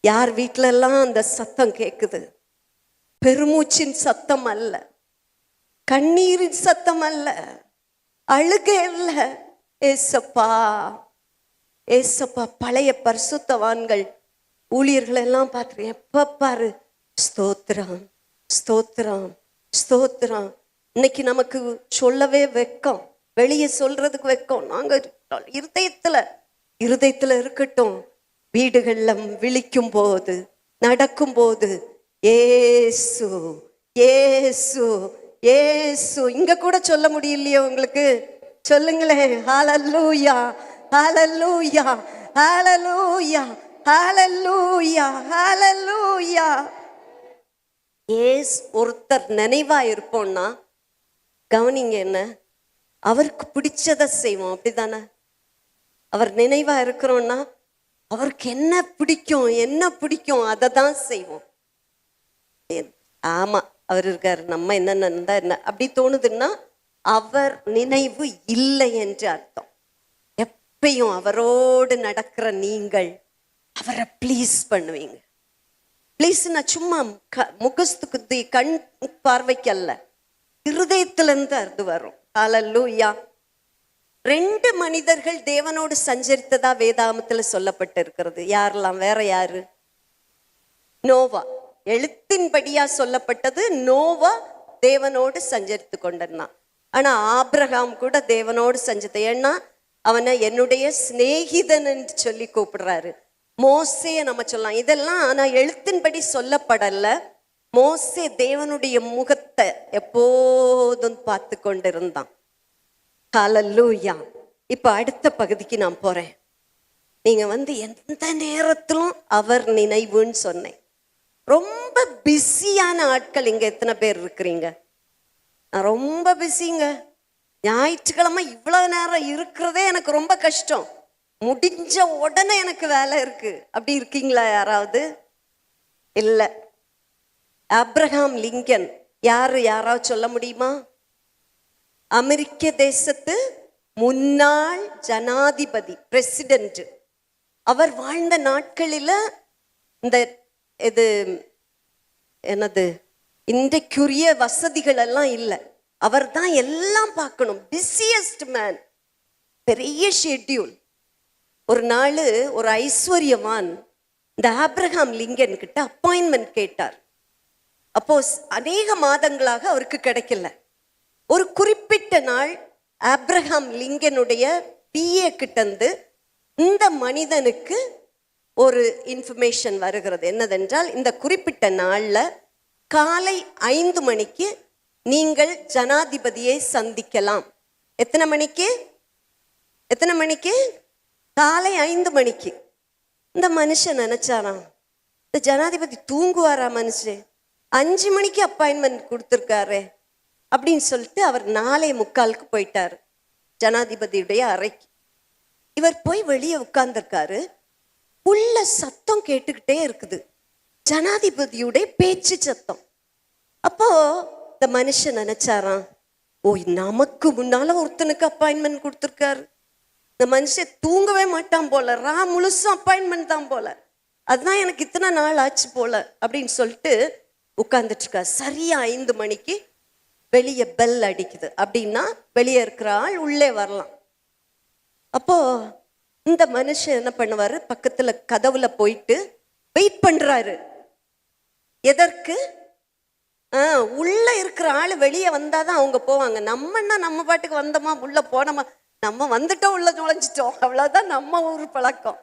யார் வீட்டுல எல்லாம் அந்த சத்தம் கேக்குது? பெருமூச்சின் சத்தம் அல்ல, கண்ணீரின் சத்தம் அல்ல, அழுகை அல்ல. ஏசப்பா ஏசப்பா. பழைய பரிசுத்தவான்கள் ஊழியர்கள் எல்லாம் பார்த்து எப்ப பாரு ஸ்தோத்திரம் ஸ்தோத்திரம் ஸ்தோத்திரம். இன்னைக்கு நமக்கு சொல்லவே வெக்கம், வெளியே சொல்றதுக்கு வெக்கம். நாங்க இருதயத்துல இருக்கட்டும். வீடுகள்ல விழிக்கும் போது, நடக்கும் போது ஏசு ஏசு ஏசு. இங்க கூட சொல்ல முடியலையே உங்களுக்கு? சொல்லுங்களேன். ஹல்லேலூயா ஹல்லேலூயா ஹல்லேலூயா ஹல்லேலூயா ஹல்லேலூயா. ஒருத்தர் நினைவா இருப்போம்னா கவனிங்க, என்ன அவருக்கு பிடிச்சதை செய்வோம், அப்படிதானே? அவர் நினைவா இருக்கிறோம்னா அவருக்கு என்ன பிடிக்கும் அதை தான் செய்வோம். ஆமா அவர் இருக்காரு, நம்ம என்னன்னா என்ன அப்படி தோணுதுன்னா அவர் நினைவு இல்லை என்று அர்த்தம். எப்பயும் அவரோடு நடக்கிற நீங்கள் அவரை ப்ளீஸ் பண்ணுவீங்க. ப்ளீஸ்னா சும்மா முகஸ்துக்கு கண் பார்வைக்கு அல்ல, இருதயத்திலிருந்து அது வரும். ஹல்லேலூயா. 2 மனிதர்கள் தேவனோடு சஞ்சரித்ததா வேதாகமத்துல சொல்லப்பட்டு இருக்கிறது. யாரெல்லாம்? வேற யாரு? நோவா. எழுத்தின்படியா சொல்லப்பட்டது நோவா தேவனோடு சஞ்சரித்து கொண்டிருந்தான். ஆனா ஆபிரகாம் கூட தேவனோடு சஞ்சரித்த, ஏன்னா அவனை என்னுடைய சிநேகிதன் என்று சொல்லி கூப்பிடுறாரு. மோசேயை நம்ம சொல்லலாம். இதெல்லாம் ஆனா எழுத்தின்படி சொல்லப்படல. மோசே தேவனுடைய முகத்தை எப்போதும் பார்த்து கொண்டிருந்தான். ஹல்லேலூயா. இப்ப அடுத்த பகுதிக்கு நான் போறேன். நீங்க எந்த நேரத்திலும் அவர் நினைவுன்னு சொன்னேன். ரொம்ப பிஸியான ஆட்கள் இங்க எத்தனை பேர் இருக்கிறீங்க? நான் ரொம்ப பிஸிங்க. ஞாயிற்றுக்கிழமை இவ்வளவு நேரம் இருக்கிறதே எனக்கு ரொம்ப கஷ்டம். முடிஞ்ச உடனே எனக்கு வேலை இருக்கு. அப்படி இருக்கீங்களா யாராவது? இல்ல. ஆப்ரஹாம் லிங்கன் யாராவது சொல்ல முடியுமா? அமெரிக்க தேசத்து முன்னாள் ஜனாதிபதி, பிரசிடென்ட். அவர் வாழ்ந்த நாட்களில் இந்த இது என்னது இன்றைக்குரிய வசதிகள் எல்லாம் இல்லை. அவர் தான் எல்லாம் பார்க்கணும். பிஸியஸ்ட் மேன், பெரிய ஷெட்யூல். ஒரு நாள் ஒரு ஐஸ்வர்யவான் இந்த ஆப்ரஹாம் லிங்கன் கிட்ட அப்பாயின்மெண்ட் கேட்டார். அப்போ அநேக மாதங்களாக அவருக்கு கிடைக்கல. ஒரு குறிப்பிட்ட நாள் ஆப்ரஹாம் லிங்கனுடைய பிஏ கிட்டந்து இந்த மனிதனுக்கு ஒரு இன்ஃபர்மேஷன் வருகிறது. என்னதென்றால், இந்த குறிப்பிட்ட நாளில் காலை 5 மணிக்கு நீங்கள் ஜனாதிபதியை சந்திக்கலாம். எத்தனை மணிக்கு? காலை 5 மணிக்கு. இந்த மனுஷன் நினைச்சாராம், இந்த ஜனாதிபதி தூங்குவாரா மனுஷன்? 5 மணிக்கு அப்பாயின்மெண்ட் கொடுத்துருக்காரு அப்படின்னு சொல்லிட்டு அவர் 4:45 போயிட்டாரு ஜனாதிபதியுடைய அறைக்கு. இவர் போய் வெளியே உட்கார்ந்துருக்காரு. உள்ள சத்தம் கேட்டுக்கிட்டே இருக்குது, ஜனாதிபதியுடைய பேச்சு சத்தம். அப்போ இந்த மனுஷன் நினைச்சாராம், ஓ நமக்கு முன்னால ஒருத்தனுக்கு அப்பாயின்மெண்ட் கொடுத்துருக்காரு. இந்த மனுஷன் தூங்கவே மாட்டான் போல, முழுசும் அப்பாயின்மெண்ட் தான் போல, அதுதான் எனக்கு இத்தனை நாள் ஆச்சு போல அப்படின்னு சொல்லிட்டு உட்கார்ந்துட்டு இருக்காரு. சரியா 5 மணிக்கு வெளியே பெல் அடிக்குது. அப்படின்னா வெளியே இருக்கிற ஆள் உள்ளே வரலாம். அப்போ இந்த மனுஷன் என்ன பண்ணுவாரு, பக்கத்துல கதவுல போயிட்டு வெயிட் பண்றாரு. எதற்கு? உள்ள இருக்கிற ஆள் வெளியே வந்தாதான் அவங்க போவாங்க. நம்ம பாட்டுக்கு வந்தோமா உள்ள போனோமா, நம்ம வந்துட்டோம் உள்ள நுழைஞ்சிட்டோம், அவ்வளவுதான் நம்ம ஊர் பழக்கம்.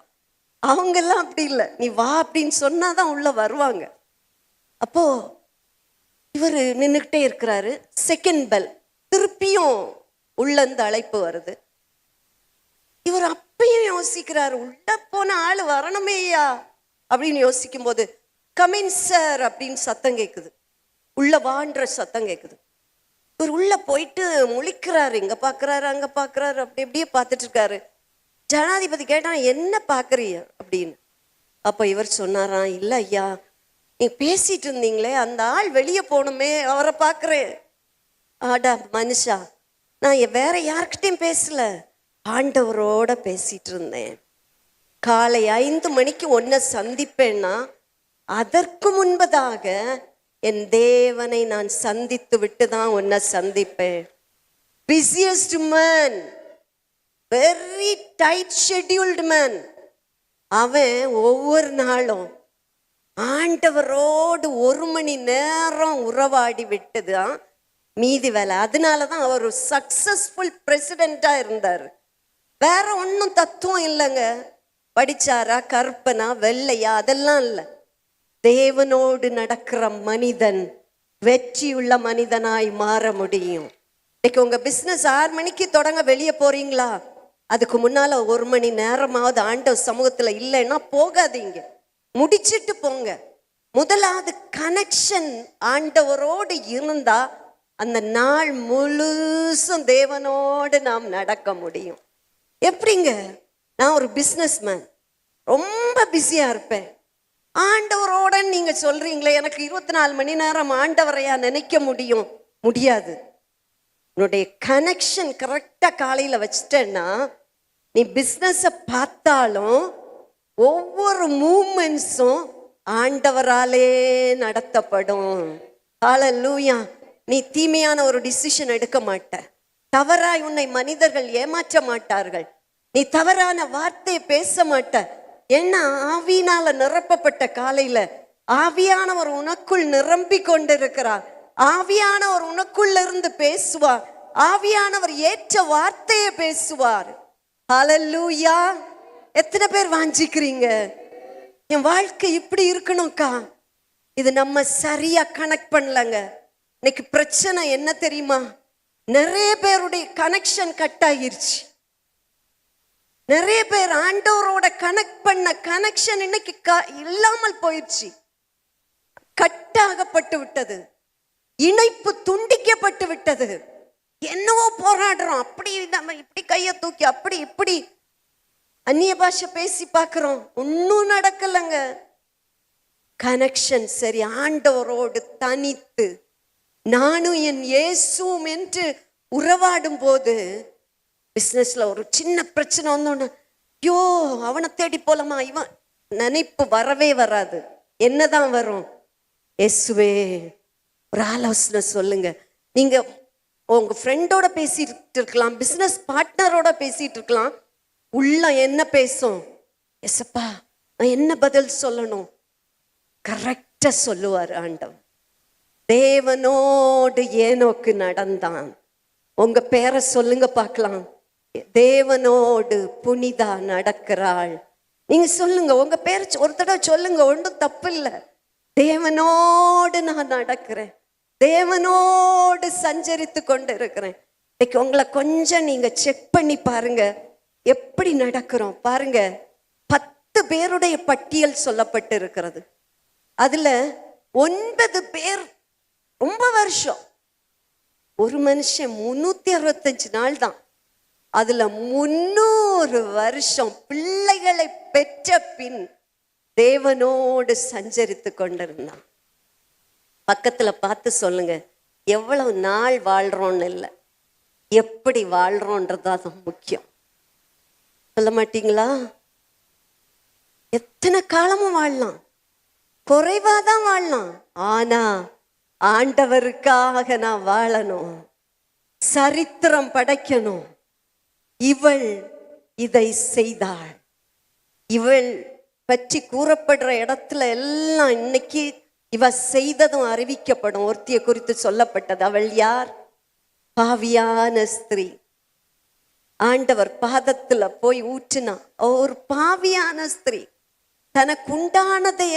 அவங்க எல்லாம் அப்படி இல்லை, நீ வா அப்படின்னு சொன்னாதான் உள்ள வருவாங்க. அப்போ இவர் நின்றுக்கிட்டே இருக்கிறாரு. செகண்ட் பெல், திருப்பியும் உள்ள இருந்து அழைப்பு வருது. இவர் அப்பயும் யோசிக்கிறாரு, உள்ள போன ஆள் வரணுமேயா அப்படின்னு யோசிக்கும் போது கமின் சார் அப்படின்னு சத்தம் கேட்குது. உள்ள வான்ற சத்தம் கேட்குது. இவர் உள்ள போயிட்டு முழிக்கிறாரு, இங்க பாக்குறாரு அங்க பாக்குறாரு, அப்படி அப்படியே பார்த்துட்டு இருக்காரு. ஜனாதிபதி கேட்டா, என்ன பாக்குறீங்க அப்படின்னு. அப்ப இவர் சொன்னாராம், இல்ல ஐயா, நீ பேசிட்டு இருந்தீங்களே அந்த ஆள் வெளியே போகணுமே, அவரை பாக்குறேன். ஆடா மனுஷா, நான் வேற யார்கிட்டையும் பேசல, ஆண்டவரோட பேசிட்டு இருந்தேன். காலை 5 மணிக்கு உன்னை சந்திப்பேன்னா அதற்கு முன்பதாக என் தேவனை நான் சந்தித்து விட்டு தான் உன்னை சந்திப்பேன். Busiest man, very tight scheduled man. அவன் ஒவ்வொரு நாளும் ஆண்டவரோடு 1 மணி நேரம் உறவாடி விட்டுதான் மீதி வேலை. அதனாலதான் அவர் ஒரு சக்சஸ்ஃபுல் பிரசிடென்டா இருந்தார். வேற ஒன்றும் தத்துவம் இல்லைங்க. படிச்சாரா, கற்பனா, வெள்ளையா, அதெல்லாம் இல்லை. தேவனோடு நடக்கிற மனிதன் வெற்றியுள்ள மனிதனாய் மாற முடியும். இன்னைக்கு உங்க பிசினஸ் 6 மணிக்கு தொடங்க வெளியே போறீங்களா, அதுக்கு முன்னால 1 மணி நேரமாவது ஆண்டவர் சமூகத்துல இல்லைன்னா போகாதீங்க, முடிச்சிட்டு போங்க. முதலாவது கனெக்ஷன் ஆண்டவரோடு இருந்தா அந்த நாள் முழுசும் தேவனோடு நாம் நடக்க முடியும். எப்படிங்க? நான் ஒரு பிஸ்னஸ் மேன், ரொம்ப பிஸியா இருப்பேன். ஆண்டவரோட நீங்க சொல்றீங்களே, எனக்கு 24 மணி நேரம் ஆண்டவரையா நினைக்க முடியாது. உன்னுடைய கனெக்ஷன் கரெக்டா காலையில வச்சிட்டேன்னா நீ பிஸ்னஸ பார்த்தாலும் ஒவ்வொரு மூமெண்ட்ஸும் ஆண்டவராலே நடத்தப்படும். ஹல்லேலூயா. நீ தீமையான ஒரு டிசிஷன் எடுக்க மாட்ட, தவறாய் உன்னை மனிதர்கள் ஏமாற்ற மாட்டார்கள். நீ தவறான வார்த்தையை பேச மாட்ட. ஏன்னா ஆவியினால நிரப்பப்பட்ட காலையில ஆவியானவர் உனக்குள் நிரம்பி கொண்டிருக்கிறார். ஆவியானவர் உனக்குள்ள இருந்து பேசுவார். ஆவியானவர் ஏற்ற வார்த்தையை பேசுவார். ஹல்லேலூயா. எத்தனை பேர் வாஞ்சிக்கிறீங்க? என் வாழ்க்கை இப்படி இருக்கணும்க்கா. இது நம்ம சரியா கனெக்ட் பண்ணலங்க. இன்னைக்கு பிரச்சனை என்ன தெரியுமா? நிறைய பேருடைய கனெக்ஷன் கட் ஆகிருச்சு. நிறைய பேர் ஆண்டவரோட கனெக்ட் பண்ண கனெக்ஷன் இன்னைக்கு இல்லாமல் போயிடுச்சு. கட்டாகப்பட்டு விட்டது. இணைப்பு துண்டிக்கப்பட்டு விட்டது. என்னவோ போராடுறோம், அப்படி நம்ம இப்படி கையை தூக்கி அப்படி இப்படி அந்நிய பாஷை பேசி பார்க்கிறோம், ஒன்னும் நடக்கலங்க. கனெக்ஷன் சரி. ஆண்டவரோடு தனித்து நானும் என் இயேசுவும் என்று உறவாடும் போது பிசினஸ்ல ஒரு சின்ன பிரச்சனை வந்தோன்னு ஐயோ அவனை தேடி போலாமா, இவன் நினைப்பு வரவே வராது. என்னதான் வரும்? இயேசுவே ஒரு ஆலோசனை சொல்லுங்க. நீங்க உங்க ஃப்ரெண்டோட பேசிட்டு இருக்கலாம், பிசினஸ் பார்ட்னரோட பேசிட்டு இருக்கலாம். உள்ள என்ன பேசும்? எசப்பா நான் என்ன பதில் சொல்லணும்? கரெக்டா சொல்லுவார் ஆண்டவன். தேவனோடு ஏனோக்கு நடந்தான். உங்க பேரை சொல்லுங்க பார்க்கலாம். தேவனோடு புனிதா நடக்கிறாள். நீங்க சொல்லுங்க, உங்க பேர் ஒரு தடவை சொல்லுங்க, ஒன்றும் தப்பு இல்லை. தேவனோடு நான் நடக்கிறேன், தேவனோடு சஞ்சரித்து கொண்டு இருக்கிறேன். இன்னைக்கு உங்களை கொஞ்சம் நீங்க செக் பண்ணி பாருங்க, எப்படி நடக்கிறோம் பாருங்க. 10 பேருடைய பட்டியல் சொல்லப்பட்டு இருக்கிறது. அதுல 9 பேர் ரொம்ப வருஷம். ஒரு மனுஷன் 365 நாள் தான். அதுல 300 வருஷம் பிள்ளைகளை பெற்ற பின் தேவனோடு சஞ்சரித்து கொண்டிருந்தான். பக்கத்துல பார்த்து சொல்லுங்க, எவ்வளவு நாள் வாழ்றோன்னு இல்லை, எப்படி வாழ்றோன்றதான் முக்கியம். சொல்ல மாட்டீங்களா? எத்தனை காலமும் வாழலாம், குறைவாதான் வாழலாம். ஆனா ஆண்டவருக்காக நான் வாழணும், சரித்திரம் படைக்கணும். இவள் இதை செய்தாள். இவள் பற்றி கூறப்படுற இடத்துல எல்லாம் இன்னைக்கு இவ செய்ததும் அறிவிக்கப்படும். ஒருத்தியை குறித்து சொல்லப்பட்டது. அவள் யார்? பாவியான ஸ்திரீ. ஆண்டவர் பாதத்துல போய் ஊற்றினா. ஒரு பாவியான ஸ்திரீ தனக்கு உண்டானதை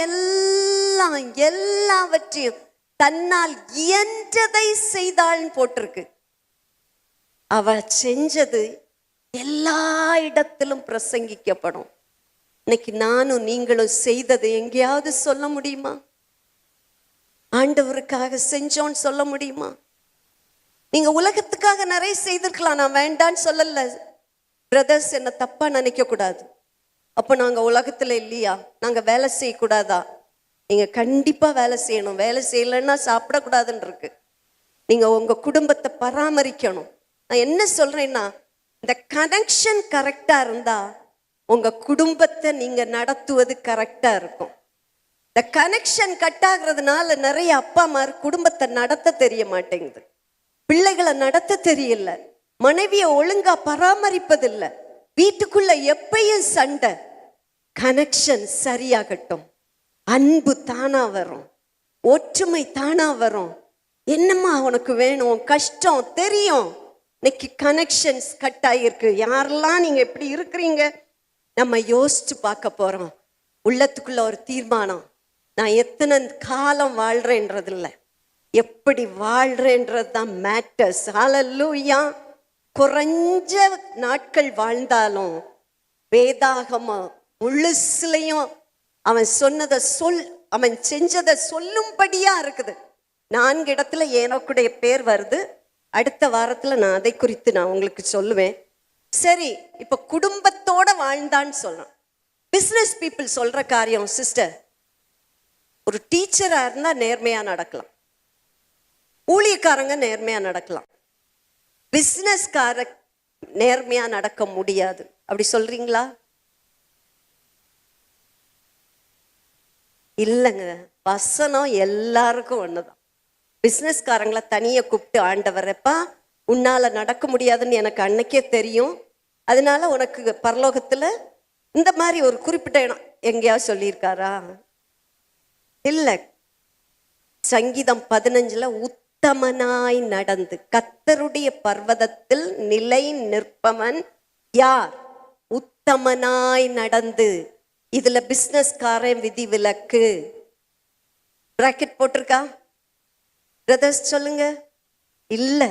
எல்லாவற்றையும் தன்னால் இயன்றதை செய்தாள்னு போட்டிருக்கு. அவள் செஞ்சது எல்லா இடத்திலும் பிரசங்கிக்கப்படும். இன்னைக்கு நானும் நீங்களும் செய்தது எங்கேயாவது சொல்ல முடியுமா? ஆண்டவருக்காக செஞ்சோன்னு சொல்ல முடியுமா? நீங்க உலகத்துக்காக நிறைய செய்திருக்கலாம், நான் வேண்டான்னு சொல்லல. பிரதர்ஸ் என்ன தப்பா நினைக்க கூடாது. அப்போ நாங்க உலகத்துல இல்லையா? நாங்க வேலை செய்யக்கூடாதா? நீங்க கண்டிப்பா வேலை செய்யணும். வேலை செய்யலைன்னா சாப்பிடக்கூடாதுன்னு இருக்கு. நீங்க உங்க குடும்பத்தை பராமரிக்கணும். நான் என்ன சொல்றேன்னா, இந்த கனெக்ஷன் கரெக்டா இருந்தா உங்க குடும்பத்தை நீங்க நடத்துவது கரெக்டா இருக்கும். இந்த கனெக்ஷன் கட் ஆகுறதுனால நிறைய அப்பா அம்மா குடும்பத்தை நடத்த தெரிய மாட்டேங்குது, பிள்ளைகளை நடத்த தெரியல, மனைவியை ஒழுங்கா பராமரிப்பதில்லை, வீட்டுக்குள்ள எப்பயும் சண்டை. கனெக்ஷன் சரியாகட்டும், அன்பு தானா வரும், ஒற்றுமை தானா வரும். என்னம்மா உனக்கு வேணும், கஷ்டம் தெரியும். இன்னைக்கு கனெக்ஷன்ஸ் கட் ஆகிருக்கு. யாரெல்லாம் நீங்க எப்படி இருக்கிறீங்க நம்ம யோசிச்சு பார்க்க போறோம். உள்ளத்துக்குள்ள ஒரு தீர்மானம், நான் எத்தனை காலம் வாழ்றேன்றது இல்லை, எப்படி வாழ்றேன்றது தான் மேட்டர்ஸ். ஹல்லேலூயா. குறைஞ்ச நாட்கள் வாழ்ந்தாலும் வேதாகம முழுசுலையும் அவன் சொன்னதை அவன் செஞ்சதை சொல்லும்படியா இருக்குது. 4 இடத்துல ஏனோக்குடைய பேர் வருது. அடுத்த வாரத்துல நான் அதை குறித்து நான் உங்களுக்கு சொல்லுவேன். சரி, இப்ப குடும்பத்தோட வாழ்ந்தான்னு சொல்றேன். பிசினஸ் பீப்புள் சொல்ற காரியம், சிஸ்டர், ஒரு டீச்சரா இருந்தா நேர்மையா நடக்கலாம், ஊழியக்காரங்க நேர்மையா நடக்கலாம், பிசினஸ்கார நேர்மையா நடக்க முடியாது. அப்படி சொல்றீங்களா? இல்லைங்க, வசனம் எல்லாருக்கும் ஒண்ணுதான். பிசினஸ்காரங்களை தனியை கூப்பிட்டு, ஆண்டவரப்பா உன்னால நடக்க முடியாதுன்னு எனக்கு அன்னைக்கே தெரியும். அதனால உனக்கு பரலோகத்துல இந்த மாதிரி ஒரு குறிப்பிட்ட இடம் எங்கேயாவது சொல்லியிருக்காரா? இல்லை. சங்கீதம் 15 உத்தமனாய் நடந்து கர்த்தருடைய பர்வதத்தில் நிலை நிற்பவன் யார்? உத்தமனாய் நடந்து. இதுல பிசினஸ்காரன் விதி விலக்கு பிராக்கெட் போட்டிருக்கா? பிரதர்ஸ் சொல்லுங்க. இல்ல,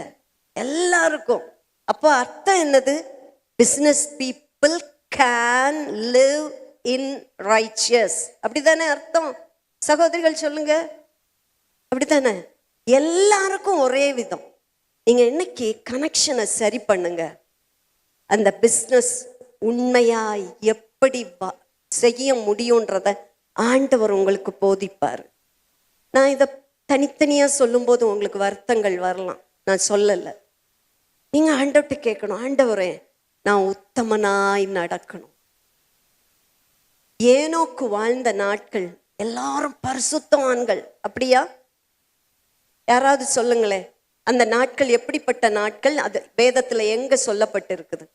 எல்லாருக்கும். அப்போ அர்த்தம் என்னது? Business people can live in righteous. அப்படித்தானே அர்த்தம்? சகோதரிகள் சொல்லுங்க, அப்படித்தானே? எல்லாருக்கும் ஒரே விதம். நீங்க இன்னைக்கு கனெக்ஷனை சரி பண்ணுங்க. அந்த பிஸ்னஸ் உண்மையாய் எப்படி செய்ய முடியுன்றத ஆண்டவர் உங்களுக்கு போதிப்பார். நான் இதை தனித்தனியா சொல்லும்போது உங்களுக்கு வருத்தங்கள் வரலாம், நான் சொல்லலை. நீங்க ஆண்டவர்கிட்ட கேட்கணும், ஆண்டவரே நான் உத்தமனாய் நடக்கணும். ஏனோக்கு வாழ்ந்த நாட்கள் எல்லாரும் பரிசுத்தவான்கள், அப்படியா? யாராவது சொல்லுங்களேன், அந்த நாட்கள் எப்படிப்பட்ட நாட்கள்? அது வேதத்துல எங்க சொல்லப்பட்டு இருக்குது?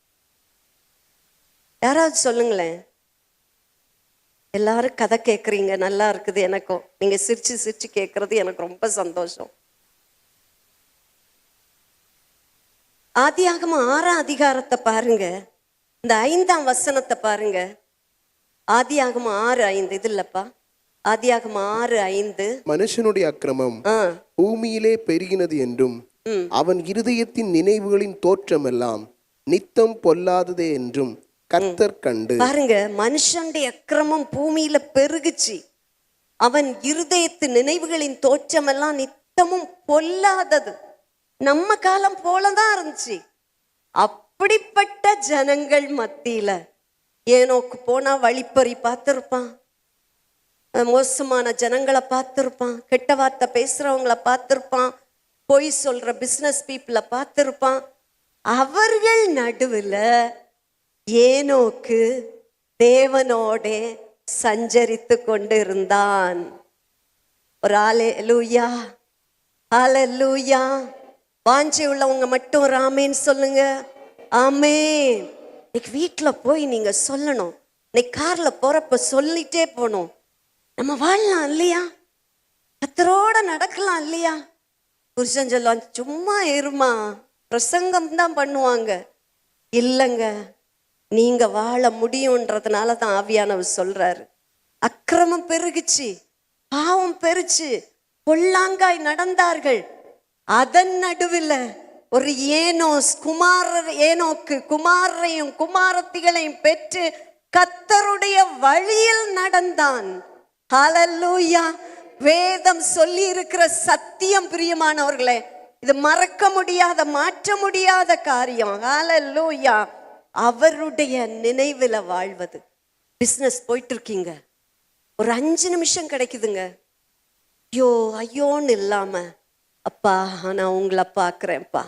யாராவது சொல்லுங்களேன். எல்லாரும் கதை கேட்குறீங்க, நல்லா இருக்குது. எனக்கும் நீங்க சிரிச்சு சிரிச்சு கேட்கறது எனக்கு ரொம்ப சந்தோஷம். ஆதியாகமம் 6ஆம் அதிகாரத்தை பாருங்க, இந்த 5ஆம் வசனத்தை பாருங்க. ஆதியாகமம் 6:5. இது இல்லப்பா, ஆதியாகமம் 6:5. மனுஷனுடைய அக்கிரமம் பூமியிலே பெருகினது என்றும் அவன் இருதயத்தின் நினைவுகளின் தோற்றமெல்லாம் நித்தம் பொல்லாததே என்றும் கர்த்தர் கண்டு. பாருங்க, மனுஷனுடைய அக்கிரமம் பூமியில பெருகுச்சு, அவன் இருதயத்து நினைவுகளின் தோற்றமெல்லாம் நித்தமும் பொல்லாதது. நம்ம காலம் போலதான் இருந்துச்சு. அப்படிப்பட்ட ஜனங்கள் மத்தியில ஏனோக்கு போனா வழிப்பறி பார்த்திருப்பான், மோசமான ஜனங்களை பார்த்திருப்பான், கெட்ட வார்த்தை பேசுறவங்களை பார்த்திருப்பான், பொய் சொல்ற பிசினஸ் பீப்புளை பார்த்திருப்பான். அவர்கள் நடுவில் ஏனோக்கு தேவனோட சஞ்சரித்து கொண்டு இருந்தான். ஒரு அல்லேலூயா, அல்லேலூயா. வாஞ்சி உள்ளவங்க மட்டும் ராமேன்னு சொல்லுங்க. ஆமென். இன்னைக்கு வீட்டில் போய் நீங்க சொல்லணும், இன்னைக்கு கார்ல போறப்ப சொல்லிட்டே போகணும், நம்ம வாழலாம் இல்லையா, கர்த்தரோட நடக்கலாம் இல்லையா. புருஷன் சொல்லுவான், சும்மா இருமா, பிரசங்கம் தான் பண்ணுவாங்க. இல்லைங்க, நீங்க வாழ முடியும்ன்றதுனால தான் ஆவியானவர் சொல்றாரு. அக்கிரமம் பெருகுச்சு, பாவம் பெருச்சு, பொல்லாங்காய் நடந்தார்கள். அதன் நடுவில் ஒரு ஏனோக்கு குமாரையும் குமாரத்திகளையும் பெற்று கர்த்தருடைய வழியில் நடந்தான். ஹல்லேலூயா. வேதம் சொல்லி இருக்கிற சத்தியம் பிரியமானவர்களே, இது மறக்க முடியாத, மாற்ற முடியாத காரியம். ஹல்லேலூயா. அவருடைய நினைவில் வாழ்வது. பிசினஸ் போயிட்டு இருக்கீங்க, ஒரு 5 நிமிஷம் கிடைக்குதுங்க, ஐயோ ஐயோன்னு இல்லாம, அப்பா நான் உங்களை பார்க்குறேன்ப்பா,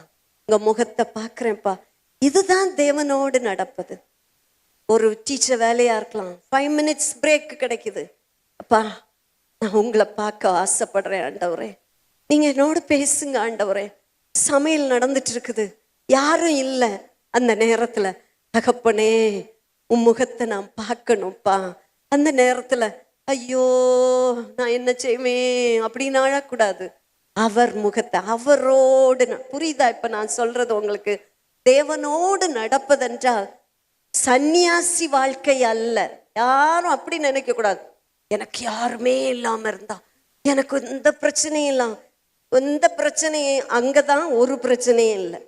உங்க முகத்தை பார்க்குறேன்ப்பா. இதுதான் தேவனோடு நடப்பது. ஒரு டீச்சர் வேலையா இருக்கலாம், 5 மினிட்ஸ் பிரேக் கிடைக்குது, அப்பா நான் உங்களை பார்க்க ஆசைப்படுறேன் ஆண்டவரே, நீங்க என்னோட பேசுங்க ஆண்டவரே. சமையல் நடந்துட்டு இருக்குது, யாரும் இல்லை, அந்த நேரத்துல தகப்பனே உன் முகத்தை நான் பார்க்கணும்ப்பா. அந்த நேரத்துல ஐயோ நான் என்ன செய்வேன் அப்படின்னு அழக்கூடாது. அவர் முகத்தை, அவரோடு புரியுதா இப்ப நான் சொல்றது உங்களுக்கு? தேவனோடு நடப்பதென்றால் சந்நியாசி வாழ்க்கை அல்ல. யாரும் அப்படி நினைக்க கூடாது. எனக்கு யாருமே இல்லாம இருந்தா, எனக்கு இந்த பிரச்சனையும் இல்லாம, எந்த பிரச்சனையும் அங்கதான், ஒரு பிரச்சனையும் இல்லை,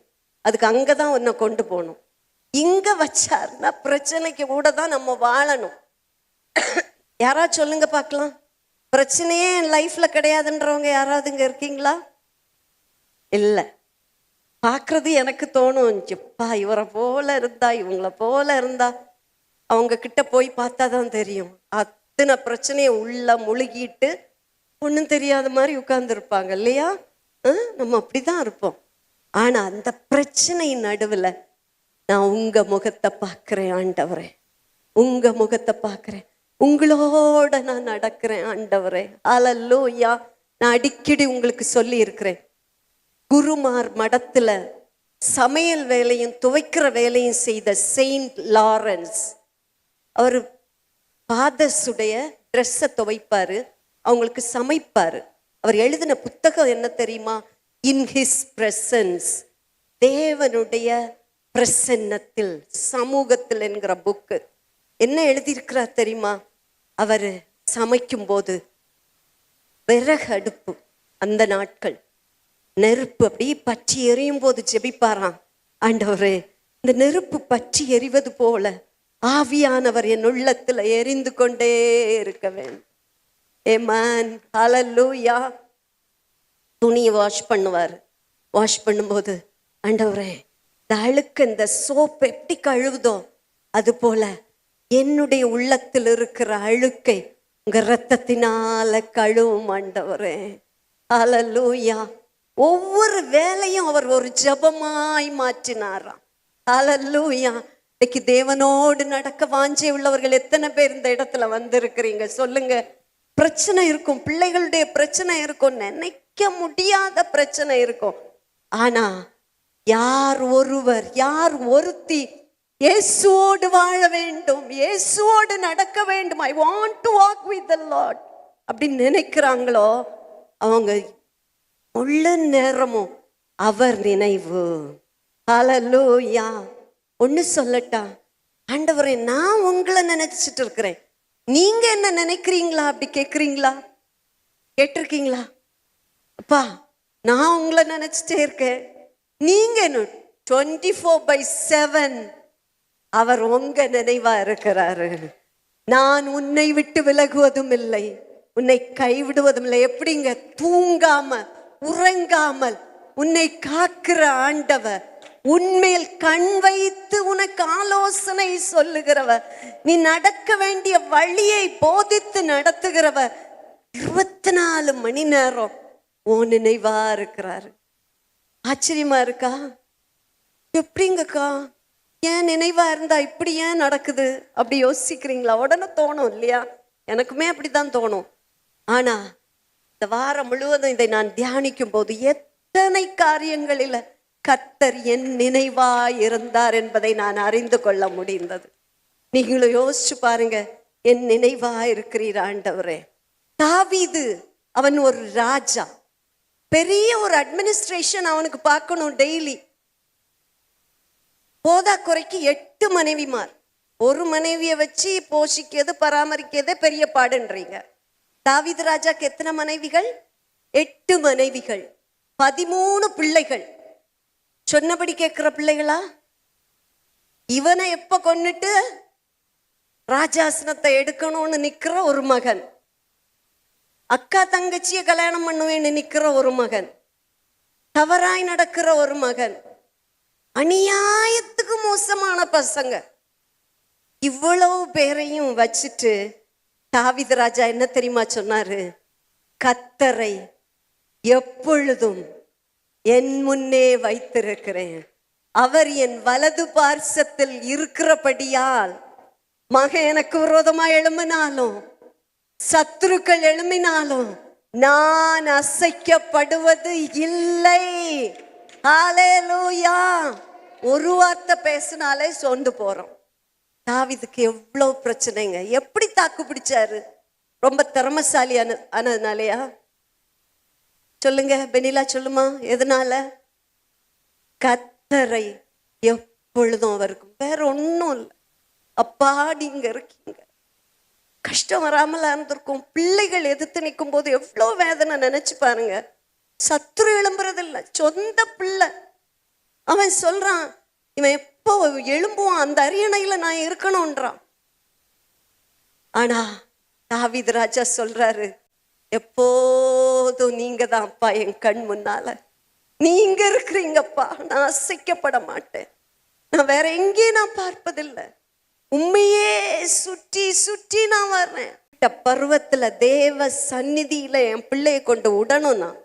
அதுக்கு அங்கதான் உன்னை கொண்டு போகணும். இங்க வச்சாருன்னா பிரச்சனைக்கு கூட தான் நம்ம வாழணும். யாராவது சொல்லுங்க பார்க்கலாம், பிரச்சனையே என் லைஃப்ல கிடையாதுன்றவங்க யாராவது இங்க இருக்கீங்களா? இல்லை. பார்க்கறது எனக்கு தோணும், எப்பா இவரை போல இருந்தா, இவங்களை போல இருந்தா. அவங்க கிட்ட போய் பார்த்தா தான் தெரியும், அத்தனை பிரச்சனையை உள்ள முழுகிட்டு ஒன்றும் தெரியாத மாதிரி உட்கார்ந்துருப்பாங்க இல்லையா? நம்ம அப்படிதான் இருப்போம். ஆனா அந்த பிரச்சனை நடுவில் நான் உங்க முகத்தை பார்க்கிறேன் ஆண்டவரே, உங்க முகத்தை பார்க்கிறேன், உங்களோட நான் நடக்கிறேன் ஆண்டவரே. அல்லேலூயா. நான் அடிக்கடி உங்களுக்கு சொல்லி இருக்கிறேன், குருமார் மடத்துல சமையல் வேலையும் துவைக்கிற வேலையும் செய்த செயின்ட் லாரன்ஸ். அவர் ஃபாதர்ஸுடைய ட்ரெஸ்ஸை துவைப்பாரு, அவங்களுக்கு சமைப்பாரு. அவர் எழுதின புத்தகம் என்ன தெரியுமா? இன் ஹிஸ் பிரசன்ஸ், தேவனுடைய பிரசன்னத்தில், சமூகத்தில் என்கிற புக்கு. என்ன எழுதியிருக்கிறார் தெரியுமா? அவர் சமைக்கும் போது விறகு அடுப்பு, அந்த நாட்கள் நெருப்பு அப்படியே பற்றி எரியும் போது ஜெபிப்பாராம், ஆண்டவரே இந்த நெருப்பு பற்றி எரிவது போல ஆவியானவர் என் உள்ளத்துல எரிந்து கொண்டே இருக்க வேண்டும். ஆமென், ஹல்லேலூயா. துணியை வாஷ் பண்ணுவார். வாஷ் பண்ணும்போது, ஆண்டவரே இந்த அழுக்கு, இந்த சோப்பு எப்படி கழுவுதோ அது போல என்னுடைய உள்ளத்தில் இருக்கிற அழுக்கை உங்க இரத்தத்தினால கழுவும் ஆண்டவரே. ஹல்லேலூயா. ஒவ்வொரு வேலையும் அவர் ஒரு ஜெபமாய் மாற்றினாராம். ஹல்லேலூயா. இன்னைக்கு தேவனோடு நடக்க வாஞ்சை உள்ளவர்கள் எத்தனை பேர் இந்த இடத்துல வந்திருக்கிறீங்க சொல்லுங்க. பிரச்சனை இருக்கும், பிள்ளைகளுடைய பிரச்சனை இருக்கும், நினைக்க முடியாத பிரச்சனை இருக்கும். ஆனா யார் ஒருவர், யார் ஒருத்தி இயேசுவோடு வாழ வேண்டும், இயேசுவோடு நடக்க வேண்டும், I want to walk with the Lord அப்படின்னு நினைக்கிறாங்களோ அவங்க முழு நேரமும் அவர் நினைவு. ஹல்லேலூயா. ஒன்னு சொல்லட்டா, ஆண்டவரே நான் உங்களை நினைச்சிட்டு இருக்கிறேன், நீங்க என்ன நினைக்கிறீங்களா அப்படி கேட்குறீங்களா? கேட்டிருக்கீங்களா? அப்பா நான் உங்களை நினைச்சிட்டே இருக்கேன், நீங்க என்ன 24/7 அவர் உங்க நினைவா இருக்கிறாரு. நான் உன்னை விட்டு விலகுவதும் இல்லை, உன்னை கைவிடுவதும் இல்லை. எப்படிங்க? தூங்காம உறங்காமல் உன்னை காக்கிற ஆண்டவர், உன்மேல் கண் வைத்து உனக்கு ஆலோசனை சொல்லுகிறவர், நீ நடக்க வேண்டிய வழியை போதித்து நடத்துகிறவர், 24 மணி நேரம் உன் நினைவா இருக்கிறாரு. ஆச்சரியமா இருக்கா? எப்படிங்கக்கா ஏன் நினைவா இருந்தா இப்படி ஏன் நடக்குது அப்படி யோசிக்கிறீங்களா? உடனே தோணும் இல்லையா? எனக்குமே அப்படித்தான் தோணும். ஆனா இந்த வாரம் முழுவதும் இதை நான் தியானிக்கும் போது எத்தனை காரியங்களில கர்த்தர் என் நினைவாய் இருந்தார் என்பதை நான் அறிந்து கொள்ள முடிந்தது. நீங்களும் யோசிச்சு பாருங்க, என் நினைவாய் இருக்கிறீர் ஆண்டவரே. தாவீது அவன் ஒரு ராஜா, பெரிய ஒரு அட்மினிஸ்ட்ரேஷன் அவனுக்கு பார்க்கணும் டெய்லி. போதா குறைக்கு 8 மனைவிமார், ஒரு மனைவியை வச்சு போஷிக்கிறது பராமரிக்கிறதே பெரிய பாடுன்றீங்க. தாவீது ராஜாக்கு எத்தனை மனைவிகள்? 8 மனைவிகள், 13 பிள்ளைகள். சொன்னபடி கேட்கிற பிள்ளைகளா? இவனை எப்ப கொன்னுட்டு ராஜாசனத்தை எடுக்கணும்னு நிக்கிற ஒரு மகன், அக்கா தங்கச்சிய கல்யாணம் பண்ணுவேன்னு நிக்கிற ஒரு மகன், தவறாய் நடக்கிற ஒரு மகன், அநியாயத்துக்கு மோசமான பசங்க, இவ்வளவு பேரையும் வச்சுட்டு தாவீது ராஜா என்ன தெரியுமா சொன்னாரு? கர்த்தரை எப்பொழுதும் என் முன்னே வைத்திருக்கிறேன், அவர் என் வலது பார்சத்தில் இருக்கிறபடியால் மகன் எனக்கு விரோதமா எழும்பினாலும் சத்துருக்கள் எழும்பினாலும் நான் அசைக்கப்படுவது இல்லை. ஹல்லேலூயா. ஒரு வார்த்தை பேசினாலே சோர்ந்து போறோம். தாவீதுக்கு எவ்வளவு பிரச்சனைங்க, எப்படி தாக்கு பிடிச்சாரு? ரொம்ப திறமசாலி ஆனதுனாலயா? சொல்லுங்க பெனிலா, சொல்லுமா எதனால? கர்த்தரை எப்பொழுதும் அவருக்கு, வேற ஒன்றும் இல்லை. அப்பா நீங்க இருக்கீங்க, கஷ்டம் வராமலா இருந்திருக்கும். பிள்ளைகள் எதிர்த்து நிற்கும் போது எவ்வளோ வேதனை நினைச்சு பாருங்க. சத்துரு எழும்புறது இல்லை, சொந்த பிள்ளை. அவன் சொல்றான், இவன் எப்போ எழும்புவான், அந்த அரியணையில நான் இருக்கணும்ன்றான். ஆனா தாவீது ராஜா சொல்றாரு, எப்போதும் நீங்க தான் அப்பா என் கண் முன்னால, நீங்க இருக்கிறீங்கப்பா, நான் அசைக்கப்பட மாட்டேன், நான் வேற எங்கேயும் நான் பார்ப்பதில்லை, உண்மையே சுற்றி சுற்றி நான் வர்றேன். பருவத்துல தேவ சந்நிதியில என் பிள்ளையை கொண்டு விடணும். நான்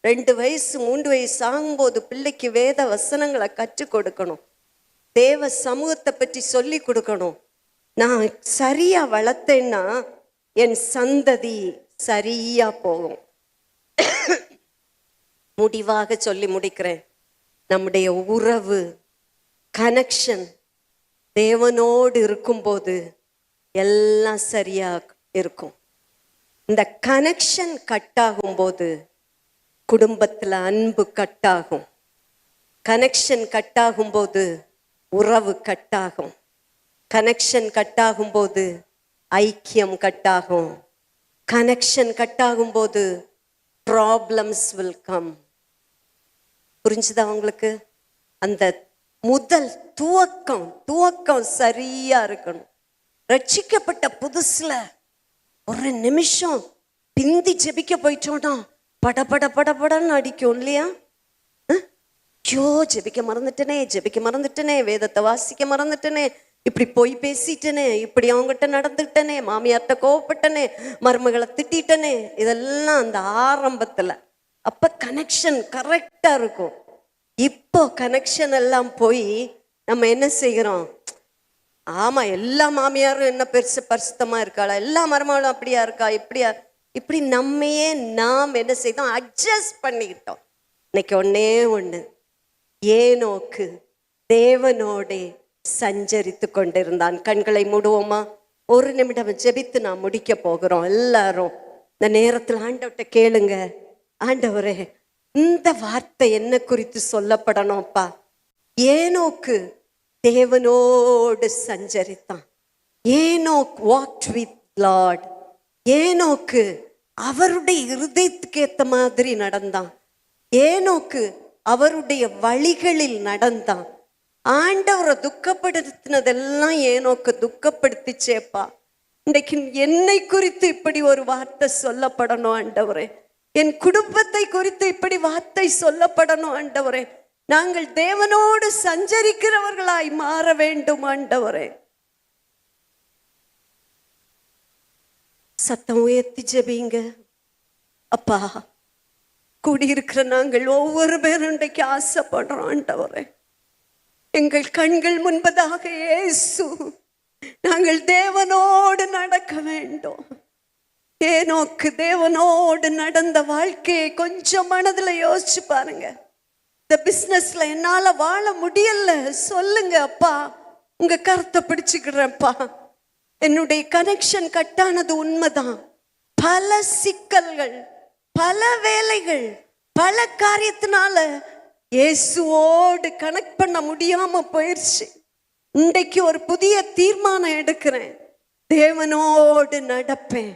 2 வயசு 3 வயசு ஆகும்போது பிள்ளைக்கு வேத வசனங்களை கற்றுக் கொடுக்கணும், தேவ சமூகத்தை பற்றி சொல்லி கொடுக்கணும். நான் சரியா வளர்த்தேன்னா என் சந்ததி சரியா போகும். முடிவாக சொல்லி முடிக்கிறேன். நம்முடைய உறவு, கனெக்ஷன் தேவனோடு இருக்கும்போது எல்லாம் சரியா இருக்கும். இந்த கனெக்ஷன் கட் ஆகும்போது குடும்பத்துல அன்பு கட் ஆகும். கனெக்ஷன் கட் ஆகும்போது உறவு கட் ஆகும். கனெக்ஷன் கட் ஆகும்போது ஐக்கியம் கட் ஆகும். கனெக்ஷன் கட் ஆகும்போது ப்ராப்ளம்ஸ் வில் கம். புரிஞ்சுதா உங்களுக்கு? அந்த முதல் துவக்கம் சரியா இருக்கணும். ரட்சிக்கப்பட்ட புதுசுல ஒரு நிமிஷம் பிந்தி ஜெபிக்க போயிட்டோம்னா படன்னு அடிக்கும் இல்லையா? ஐயோ, ஜெபிக்க மறந்துட்டனே, வேதத்தை வாசிக்க மறந்துட்டனே, இப்படி போய் பேசிட்டனே, இப்படி அவங்ககிட்ட நடந்துட்டனே, மாமியார்ட்ட கோவப்பட்டனே, மருமகளை திட்டனே. இதெல்லாம் அந்த ஆரம்பத்துல. அப்ப கனெக்ஷன் கரெக்டா இருக்கும். இப்போ கனெக்ஷன் எல்லாம் போய் நம்ம என்ன செய்கிறோம்? ஆமா, எல்லா மாமியாரும் என்ன பெருசு பரிசுத்தமா இருக்காளா, எல்லா மருமகளும் அப்படியா இருக்கா, இப்படி நம்மையே நாம் என்ன செய்தோம்? அட்ஜஸ்ட் பண்ணிக்கிட்டோம். இன்னைக்கு ஒண்ணு, ஏனோக்கு தேவனோடே சஞ்சரித்து கொண்டிருந்தான். கண்களை மூடுவோமா? ஒரு நிமிடம் ஜெபித்து நான் முடிக்க போகிறோம். எல்லாரும் இந்த நேரத்தில் ஆண்டவர்கிட்ட கேளுங்க. ஆண்டவரே, இந்த வார்த்தை என்ன குறித்து சொல்லப்படணும்ப்பா? ஏனோக்கு தேவனோடு சஞ்சரித்தான். Enoch walked with Lord. ஏனோக்கு அவருடைய இருதயத்துக்கு ஏத்த மாதிரி நடந்தான். ஏனோக்கு அவருடைய வழிகளில் நடந்தான். ஆண்டவரை துக்கப்படுத்தினதெல்லாம் ஏனோக்கு துக்கப்படுத்திச்சேப்பா. இன்றைக்கு என்னை குறித்து இப்படி ஒரு வார்த்தை சொல்லப்படணும் ஆண்டவரே. என் குடும்பத்தை குறித்து இப்படி வார்த்தை சொல்லப்படணும் ஆண்டவரே. நாங்கள் தேவனோடு சஞ்சரிக்கிறவர்களாய் மாற வேண்டும் ஆண்டவரே. சத்தம் உயர்த்தி ஜெபிங்க. அப்பா, கூடியிருக்கிற நாங்கள் ஒவ்வொரு பேரும் இன்றைக்கு ஆசைப்படுறோம் ஆண்டவரே. எங்கள் கண்கள் முன்பதாக இயேசு, நாங்கள் தேவனோடு நடக்க வேண்டும். ஏனோக்கு தேவனோடு நடந்த வாழ்க்கையை கொஞ்சம் மனதுல யோசிச்சு பாருங்க. இந்த பிசினஸ்ல என்னால வாழ முடியல, சொல்லுங்க அப்பா, உங்க கருத்தை பிடிச்சுக்கிறேன்ப்பா. என்னுடைய கனெக்ஷன் கட்டானது உண்மைதான். பல சிக்கல்கள், பல வேலைகள், பல காரியத்தினால இயேசுவோடு கனெக்ட் பண்ண முடியாம போயிடுச்சு. இன்றைக்கு ஒரு புதிய தீர்மானம் எடுக்கிறேன். தேவனோடு நடப்பேன்,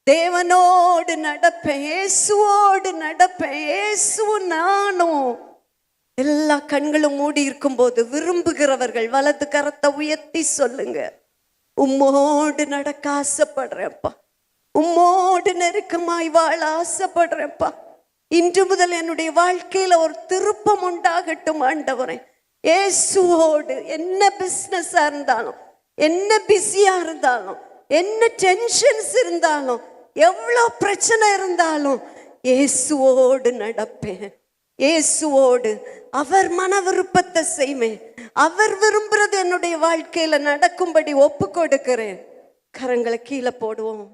தேவனோடு நடப்பேன், இயேசுவோடு நடப்பேன். இயேசு நானும். எல்லா கண்களும் மூடி இருக்கும் போது விரும்புகிறவர்கள் வலது கரத்தை உயர்த்தி சொல்லுங்க. உம்மோடு நடக்க ஆசைப்படுறேன்ப்பா, உம்மோடு நெருக்கமாய் வாழ ஆசைப்படுறேன்ப்பா. இன்று முதல் என்னுடைய வாழ்க்கையில ஒரு திருப்பம் உண்டாகட்டும் ஆண்டவரே. இயேசுவோடு என்ன பிசினஸா இருந்தாலும், என்ன பிஸியா இருந்தாலும், என்ன டென்ஷன்ஸ் இருந்தாலும், எவ்வளோ பிரச்சனை இருந்தாலும் இயேசுவோடு நடப்பேன். இயேசுவோடு அவர் மன விருப்பத்தை செய்வேன். அவர் விரும்புறது என்னுடைய வாழ்க்கையில நடக்கும்படி ஒப்பு கொடுக்கிறேன். கரங்களை கீழே போடுவோம்.